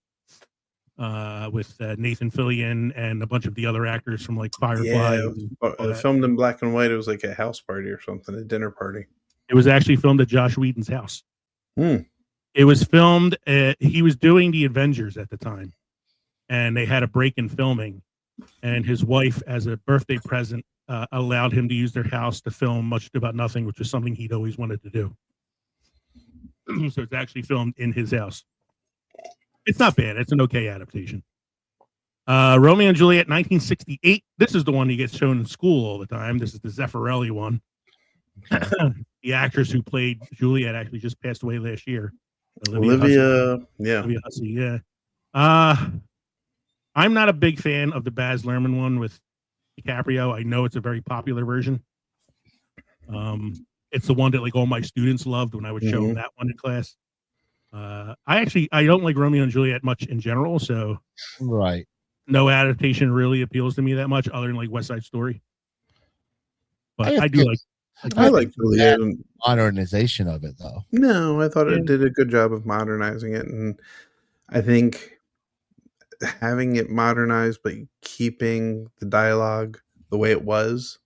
with Nathan Fillion and a bunch of the other actors from like Firefly. Yeah, it was filmed in black and white. It was like a house party or something, a dinner party. It was actually filmed at Joss Whedon's house. It was filmed. He was doing the Avengers at the time, and they had a break in filming. And his wife, as a birthday present, allowed him to use their house to film Much Ado About Nothing, which was something he'd always wanted to do. So it's actually filmed in his house. It's not bad. It's an okay adaptation. Romeo and Juliet, 1968. This is the one he gets shown in school all the time. This is the Zeffirelli one. The actress who played Juliet actually just passed away last year. Olivia Hussey, yeah. I'm not a big fan of the Baz Luhrmann one with DiCaprio. I know it's a very popular version. It's the one that like all my students loved when I would show them that one in class. I don't like Romeo and Juliet much in general, so right. No adaptation really appeals to me that much, other than like West Side Story. But I do like. I like Juliet. Modernization of it, though. No, I thought it did a good job of modernizing it, and I think having it modernized but keeping the dialogue the way it was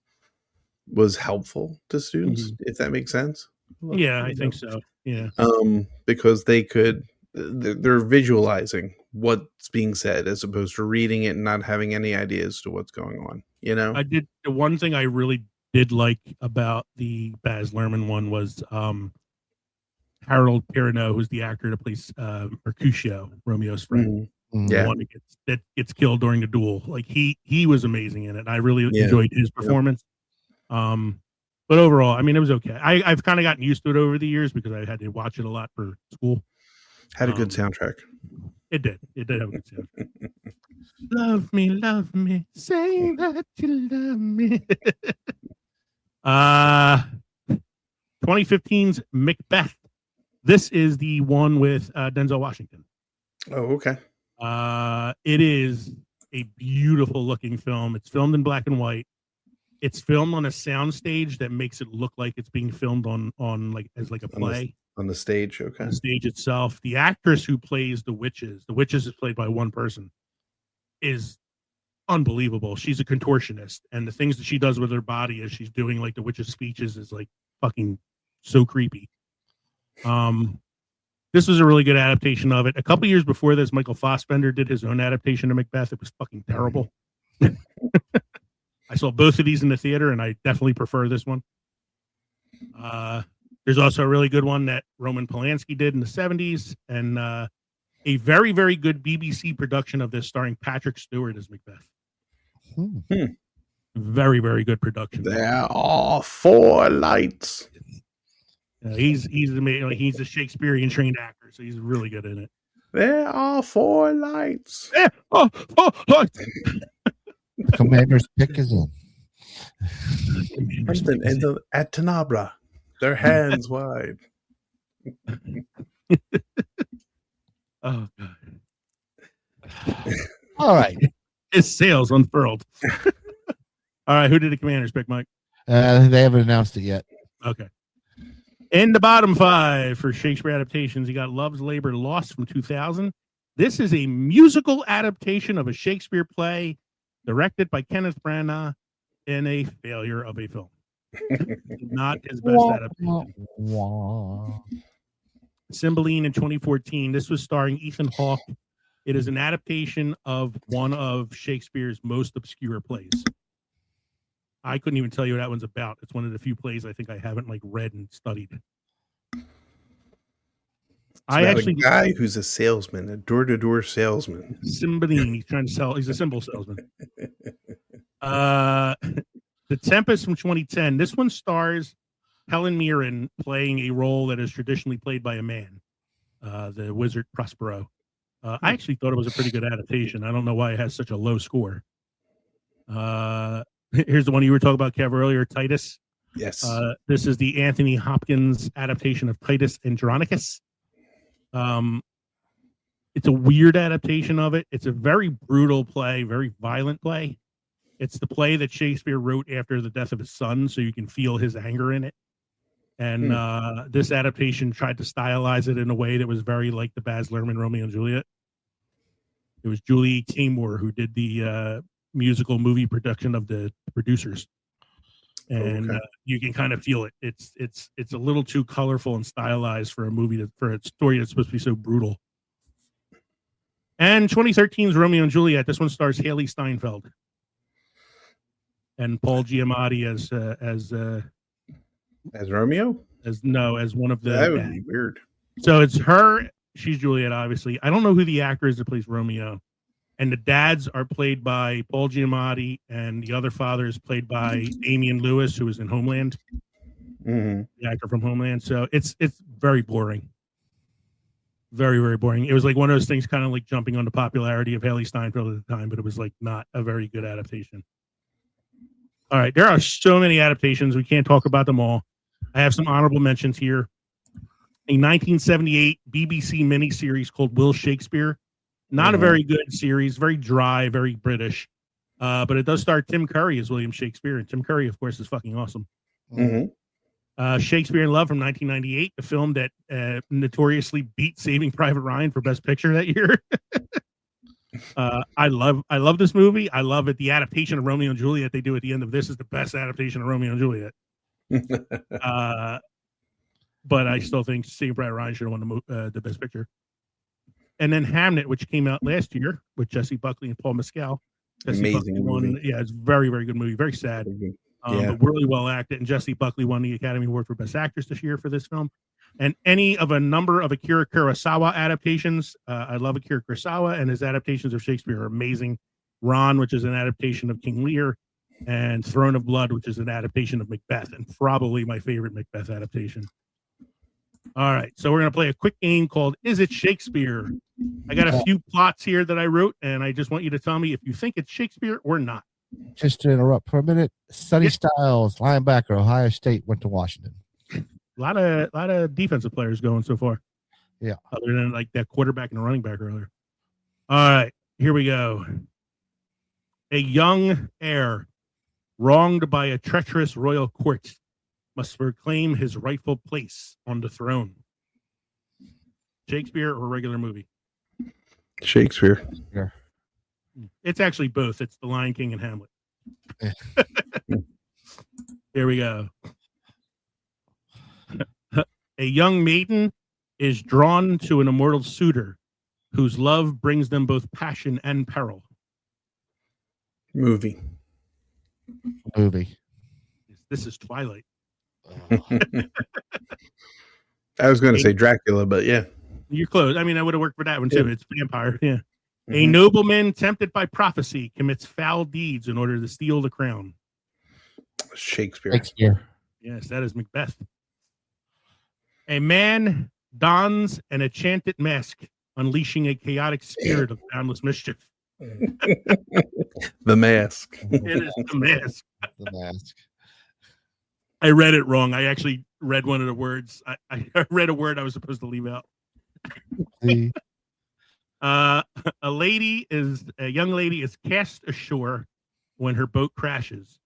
helpful to students. If that makes sense. Yeah, I think so. Yeah. Because they're visualizing what's being said as opposed to reading it and not having any ideas to what's going on. You know, the one thing I really did like about the Baz Luhrmann one was Harold Perrineau, who's the actor that plays Mercutio, Romeo's friend. The one that gets killed during the duel. Like he was amazing in it. I really enjoyed his performance. But overall, I mean, it was okay. I've kind of gotten used to it over the years because I had to watch it a lot for school. Had a good soundtrack. It did. It did have a good soundtrack. Love me, say that you love me. 2015's Macbeth. This is the one with Denzel Washington. Oh, okay. It is a beautiful looking film. It's filmed in black and white. It's filmed on a sound stage that makes it look like it's being filmed on like as like a play. On the stage, okay. On the stage itself. The actress who plays the witches is played by one person, is unbelievable. She's a contortionist, and the things that she does with her body as she's doing like the witches' speeches is like fucking so creepy. This was a really good adaptation of it. A couple years before this, Michael Fassbender did his own adaptation of Macbeth. It was fucking terrible. I saw both of these in the theater, and I definitely prefer this one. There's also a really good one that Roman Polanski did in the 70s, and a very, very good BBC production of this starring Patrick Stewart as Macbeth. Very, very good production. There are 4 lights. He's amazing. He's a Shakespearean trained actor, so he's really good in it. There are 4 lights. There are 4 lights. Commander's pick is in. At Tenabra, their hands wide. Oh God! All right, his sails unfurled. All right, who did the Commanders pick, Mike? They haven't announced it yet. Okay. In the bottom 5 for Shakespeare adaptations, you got Love's Labor Lost from 2000. This is a musical adaptation of a Shakespeare play directed by Kenneth Branagh in a failure of a film. Not his best adaptation. Cymbeline in 2014. This was starring Ethan Hawke, It is an adaptation of one of Shakespeare's most obscure plays. I couldn't even tell you what that one's about. It's one of the few plays I think I haven't like read and studied. I actually a guy who's a salesman, a door-to-door salesman. Cymbeline. He's trying to sell. He's a cymbal salesman. The Tempest from 2010. This one stars Helen Mirren playing a role that is traditionally played by a man, the wizard Prospero. I actually thought it was a pretty good adaptation. I don't know why it has such a low score. Here's the one you were talking about, Kev, earlier, Titus. Yes. This is the Anthony Hopkins adaptation of Titus Andronicus. It's a weird adaptation of it. It's a very brutal play, very violent play. It's the play that Shakespeare wrote after the death of his son, so you can feel his anger in it. And this adaptation tried to stylize it in a way that was very like the Baz Luhrmann Romeo and Juliet. It was Julie Taymor who did the musical movie production of the producers. And you can kind of feel it. It's a little too colorful and stylized for a movie for a story that's supposed to be so brutal. And 2013's Romeo and Juliet. This one stars Haley Steinfeld and Paul Giamatti as Romeo. As one of the. That would be weird. So it's her. She's Juliet, obviously. I don't know who the actor is that plays Romeo. And the dads are played by Paul Giamatti, and the other father is played by Damian Lewis, who is in Homeland, the actor from Homeland. So it's very boring, very, very boring. It was like one of those things, kind of like jumping on the popularity of Haley Steinfeld at the time, but it was like not a very good adaptation. All right, there are so many adaptations. We can't talk about them all. I have some honorable mentions here. A 1978 BBC miniseries called Will Shakespeare. Not a very good series, very dry, very British. But it does star Tim Curry as William Shakespeare. And Tim Curry, of course, is fucking awesome. Shakespeare in Love from 1998, a film that notoriously beat Saving Private Ryan for Best Picture that year. I love this movie. I love it. The adaptation of Romeo and Juliet they do at the end of this is the best adaptation of Romeo and Juliet. But I still think Saving Private Ryan should have won the Best Picture. And then Hamnet, which came out last year with Jesse Buckley and Paul Mescal. Amazing movie. Yeah, it's a very, very good movie. Very sad. But really well acted. And Jesse Buckley won the Academy Award for Best Actress this year for this film. And any of a number of Akira Kurosawa adaptations. I love Akira Kurosawa, and his adaptations of Shakespeare are amazing. Ron, which is an adaptation of King Lear, and Throne of Blood, which is an adaptation of Macbeth, and probably my favorite Macbeth adaptation. All right, so we're going to play a quick game called Is It Shakespeare? I got a few plots here that I wrote, and I just want you to tell me if you think it's Shakespeare or not. Just to interrupt for a minute, Sonny Styles, linebacker, Ohio State, went to Washington. A lot of defensive players going so far. Yeah. Other than like that quarterback and running back earlier. All right, here we go. A young heir wronged by a treacherous royal court must reclaim his rightful place on the throne. Shakespeare or regular movie? Shakespeare. Yeah. It's actually both. It's The Lion King and Hamlet. Here we go. A young maiden is drawn to an immortal suitor whose love brings them both passion and peril. Movie. This is Twilight. I was going to say Dracula, but yeah. You're close. I mean, I would have worked for that one too. Yeah. It's vampire. Yeah. A nobleman tempted by prophecy commits foul deeds in order to steal the crown. Shakespeare. Yes, that is Macbeth. A man dons an enchanted mask, unleashing a chaotic spirit of boundless mischief. The Mask. It is The Mask. The Mask. I read it wrong. I actually read one of the words. I read a word I was supposed to leave out. A young lady is cast ashore when her boat crashes,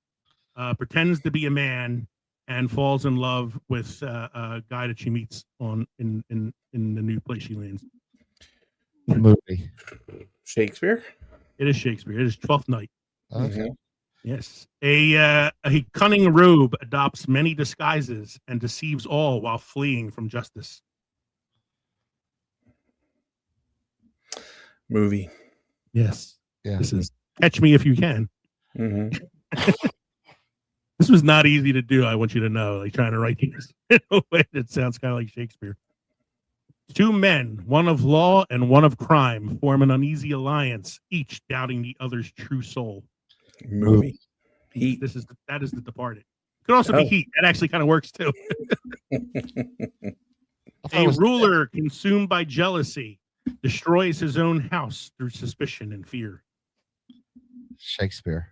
pretends to be a man, and falls in love with a guy that she meets in the new place she lands. Movie. Shakespeare? It is Shakespeare. It is Twelfth Night. Okay. Yes. A cunning rogue adopts many disguises and deceives all while fleeing from justice. Movie. Yes. Yeah. This is Catch Me If You Can. Mm-hmm. This was not easy to do. I want you to know, like trying to write these in a way that sounds kind of like Shakespeare. Two men, one of law and one of crime, form an uneasy alliance, each doubting the other's true soul. Movie. Heat. That is The Departed. Could also be Heat. That actually kind of works too. A ruler consumed by jealousy destroys his own house through suspicion and fear. Shakespeare.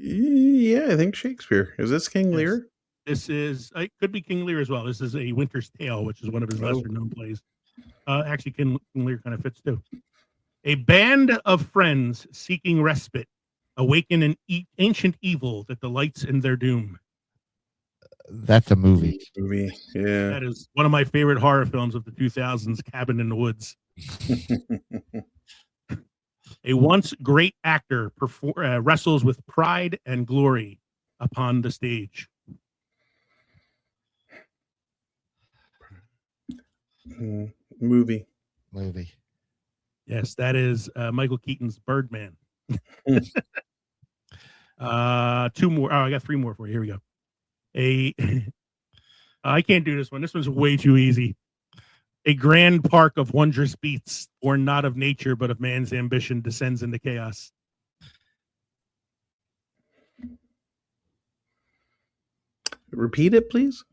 Yeah, I think Shakespeare. Is this King Lear? This is, it could be King Lear as well. This is A Winter's Tale, which is one of his lesser known plays. Actually, King Lear kind of fits too. A band of friends seeking respite awaken an ancient evil that delights in their doom. That's a movie. Movie. Yeah. That is one of my favorite horror films of the 2000s, Cabin in the Woods. A once great actor wrestles with pride and glory upon the stage. Movie. Yes, that is Michael Keaton's Birdman. Two more. Oh, I got three more for you. Here we go. I can't do this one. This one's way too easy. A grand park of wondrous beasts, born not of nature, but of man's ambition, descends into chaos. Repeat it, please.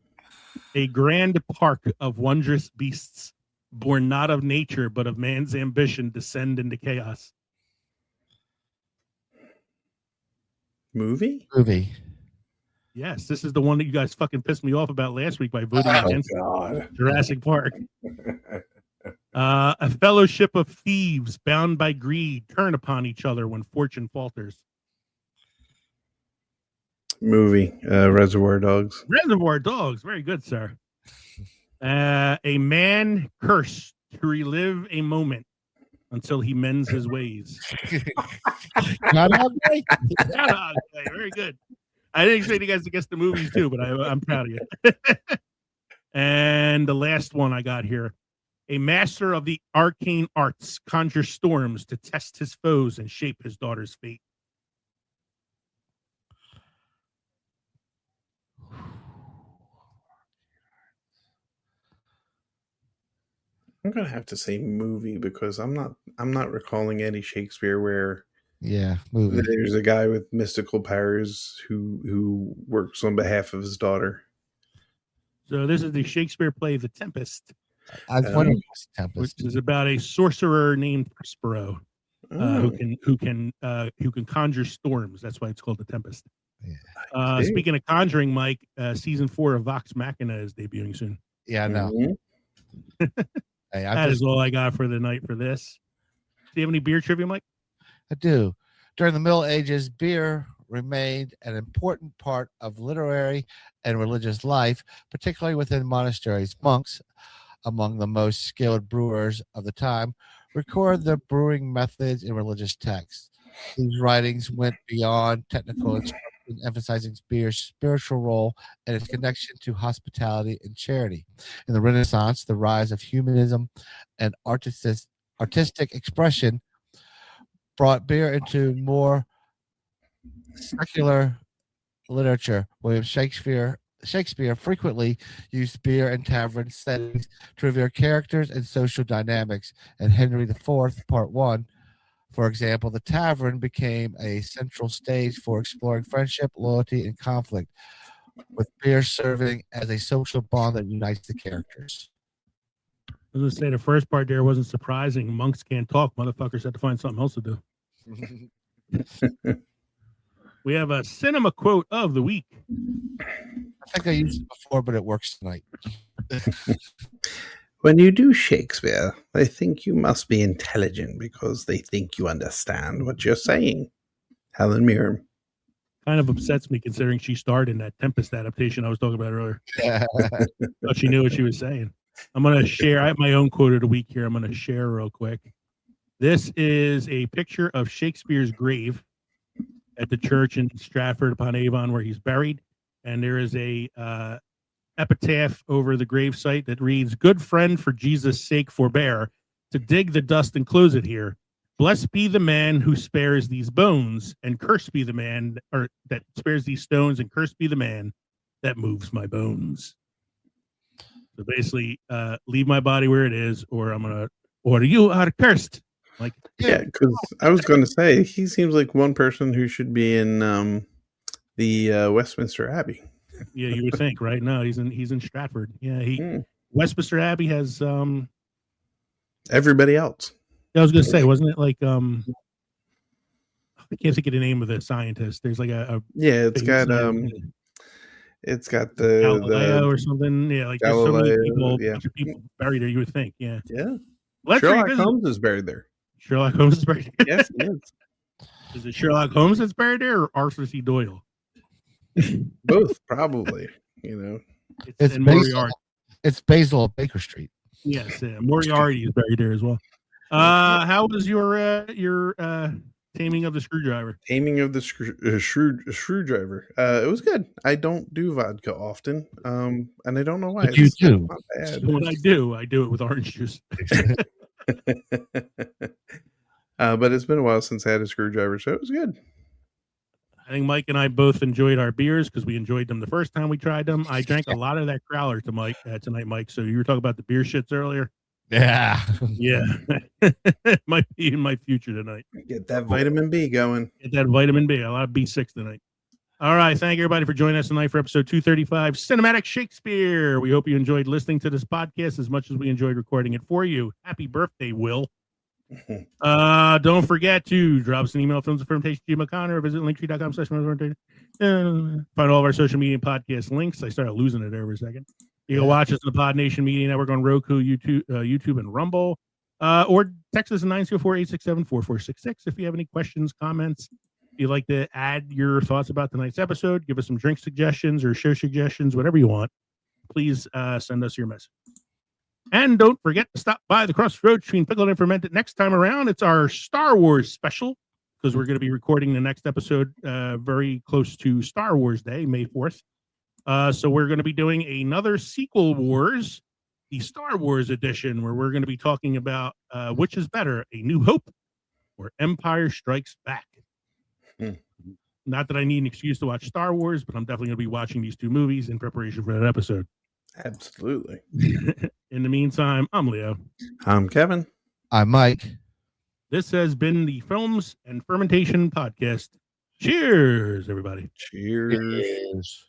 A grand park of wondrous beasts, born not of nature, but of man's ambition, descend into chaos. Movie? Yes, this is the one that you guys fucking pissed me off about last week by voting against Jurassic Park. A fellowship of thieves bound by greed turn upon each other when fortune falters. Movie. Reservoir Dogs. Reservoir Dogs. Very good, sir. A man cursed to relive a moment until he mends his ways. Groundhog Day? Groundhog Day. Very good. I didn't expect you guys to guess the movies too, but I'm proud of you. And the last one I got here. A master of the arcane arts conjures storms to test his foes and shape his daughter's fate. I'm gonna have to say movie because I'm not recalling any Shakespeare where movie. There's a guy with mystical powers who works on behalf of his daughter. So this is the Shakespeare play The Tempest. I was wondering what's Tempest, which is about a sorcerer named Prospero who can conjure storms. That's why it's called The Tempest. Yeah. Speaking of conjuring, Mike, season 4 of Vox Machina is debuting soon. Yeah, I know. Hey, that is all I got for the night for this. Do you have any beer trivia, Mike? I do. During the Middle Ages, beer remained an important part of literary and religious life, particularly within monasteries. Monks, among the most skilled brewers of the time, record their brewing methods in religious texts. These writings went beyond technical instruction, emphasizing beer's spiritual role and its connection to hospitality and charity. In the Renaissance, the rise of humanism and artistic expression brought beer into more secular literature. William Shakespeare frequently used beer in tavern settings to reveal characters and social dynamics. And Henry IV, Part 1, for example, the tavern became a central stage for exploring friendship, loyalty, and conflict, with beer serving as a social bond that unites the characters. I was going to say the first part there wasn't surprising. Monks can't talk. Motherfuckers had to find something else to do. We have a cinema quote of the week. I think I used it before, but it works tonight. When you do Shakespeare, they think you must be intelligent because they think you understand what you're saying. Helen Mirren. Kind of upsets me considering she starred in that Tempest adaptation I was talking about earlier. Thought she knew what she was saying. I'm going to share. I have my own quote of the week here. I'm going to share real quick. This is a picture of Shakespeare's grave at the church in Stratford upon Avon where he's buried. And there is a epitaph over the gravesite that reads, "Good friend, for Jesus' sake forbear. to dig the dust and close it here. Blessed be the man who spares these bones, and cursed be the man or that spares these stones, and cursed be the man that moves my bones. So basically, leave my body where it is, or I'm gonna order you out of cursed. Like, Yeah, because I was going to say he seems like one person who should be in the Westminster Abbey. yeah, you would think, right? No, he's in Stratford. Yeah, Hmm. Westminster Abbey has Everybody else. I was gonna say, wasn't it like I can't think of the name of the scientist. There's like a Yeah, it's got the Galileo or something. Yeah, like there's so many Galileo, people, yeah. bunch of people buried there. You would think, yeah. Let's Sherlock revisit. Holmes is buried there. Sherlock Holmes is buried there. Yes, he is. Is it Sherlock Holmes that's buried there, or Arthur C. Doyle? Both, probably. You know, It's and Basil. Moriarty. It's Basil at Baker Street. Yes, Moriarty is buried there as well. How was your taming of the screwdriver? Taming of the screwdriver. It was good. I don't do vodka often, and I don't know why. But you do. Not bad. So when I do it with orange juice. But it's been a while since I had a screwdriver, so it was good. I think Mike and I both enjoyed our beers because we enjoyed them the first time we tried them. I drank a lot of that growler tonight, Mike. So you were talking about the beer shits earlier. Yeah. Yeah, might be in my future tonight. Get that vitamin B going. Get that vitamin B. A lot of B6 tonight. All right. Thank you, everybody, for joining us tonight for episode 235, Cinematic Shakespeare. We hope you enjoyed listening to this podcast as much as we enjoyed recording it for you. Happy birthday, Will. Don't forget to drop us an email, Films and Fermentation, gmail.com, or visit linktree.com/fermentation. Find all of our social media and podcast links. I started losing it there for a second. You can watch us on the Podnation Media Network on Roku, YouTube, and Rumble. Or text us at 904-867-4466 if you have any questions, comments. If you'd like to add your thoughts about tonight's episode, give us some drink suggestions or show suggestions, whatever you want, please send us your message. And don't forget to stop by the crossroads between Pickled and Fermented next time around. It's our Star Wars special because we're going to be recording the next episode very close to Star Wars Day, May 4th. So we're going to be doing another Sequel Wars, the Star Wars edition, where we're going to be talking about which is better, A New Hope or Empire Strikes Back. Not that I need an excuse to watch Star Wars, but I'm definitely going to be watching these two movies in preparation for that episode. Absolutely. In the meantime, I'm Leo. I'm Kevin. I'm Mike. This has been the Films and Fermentation Podcast. Cheers, everybody. Cheers. Cheers.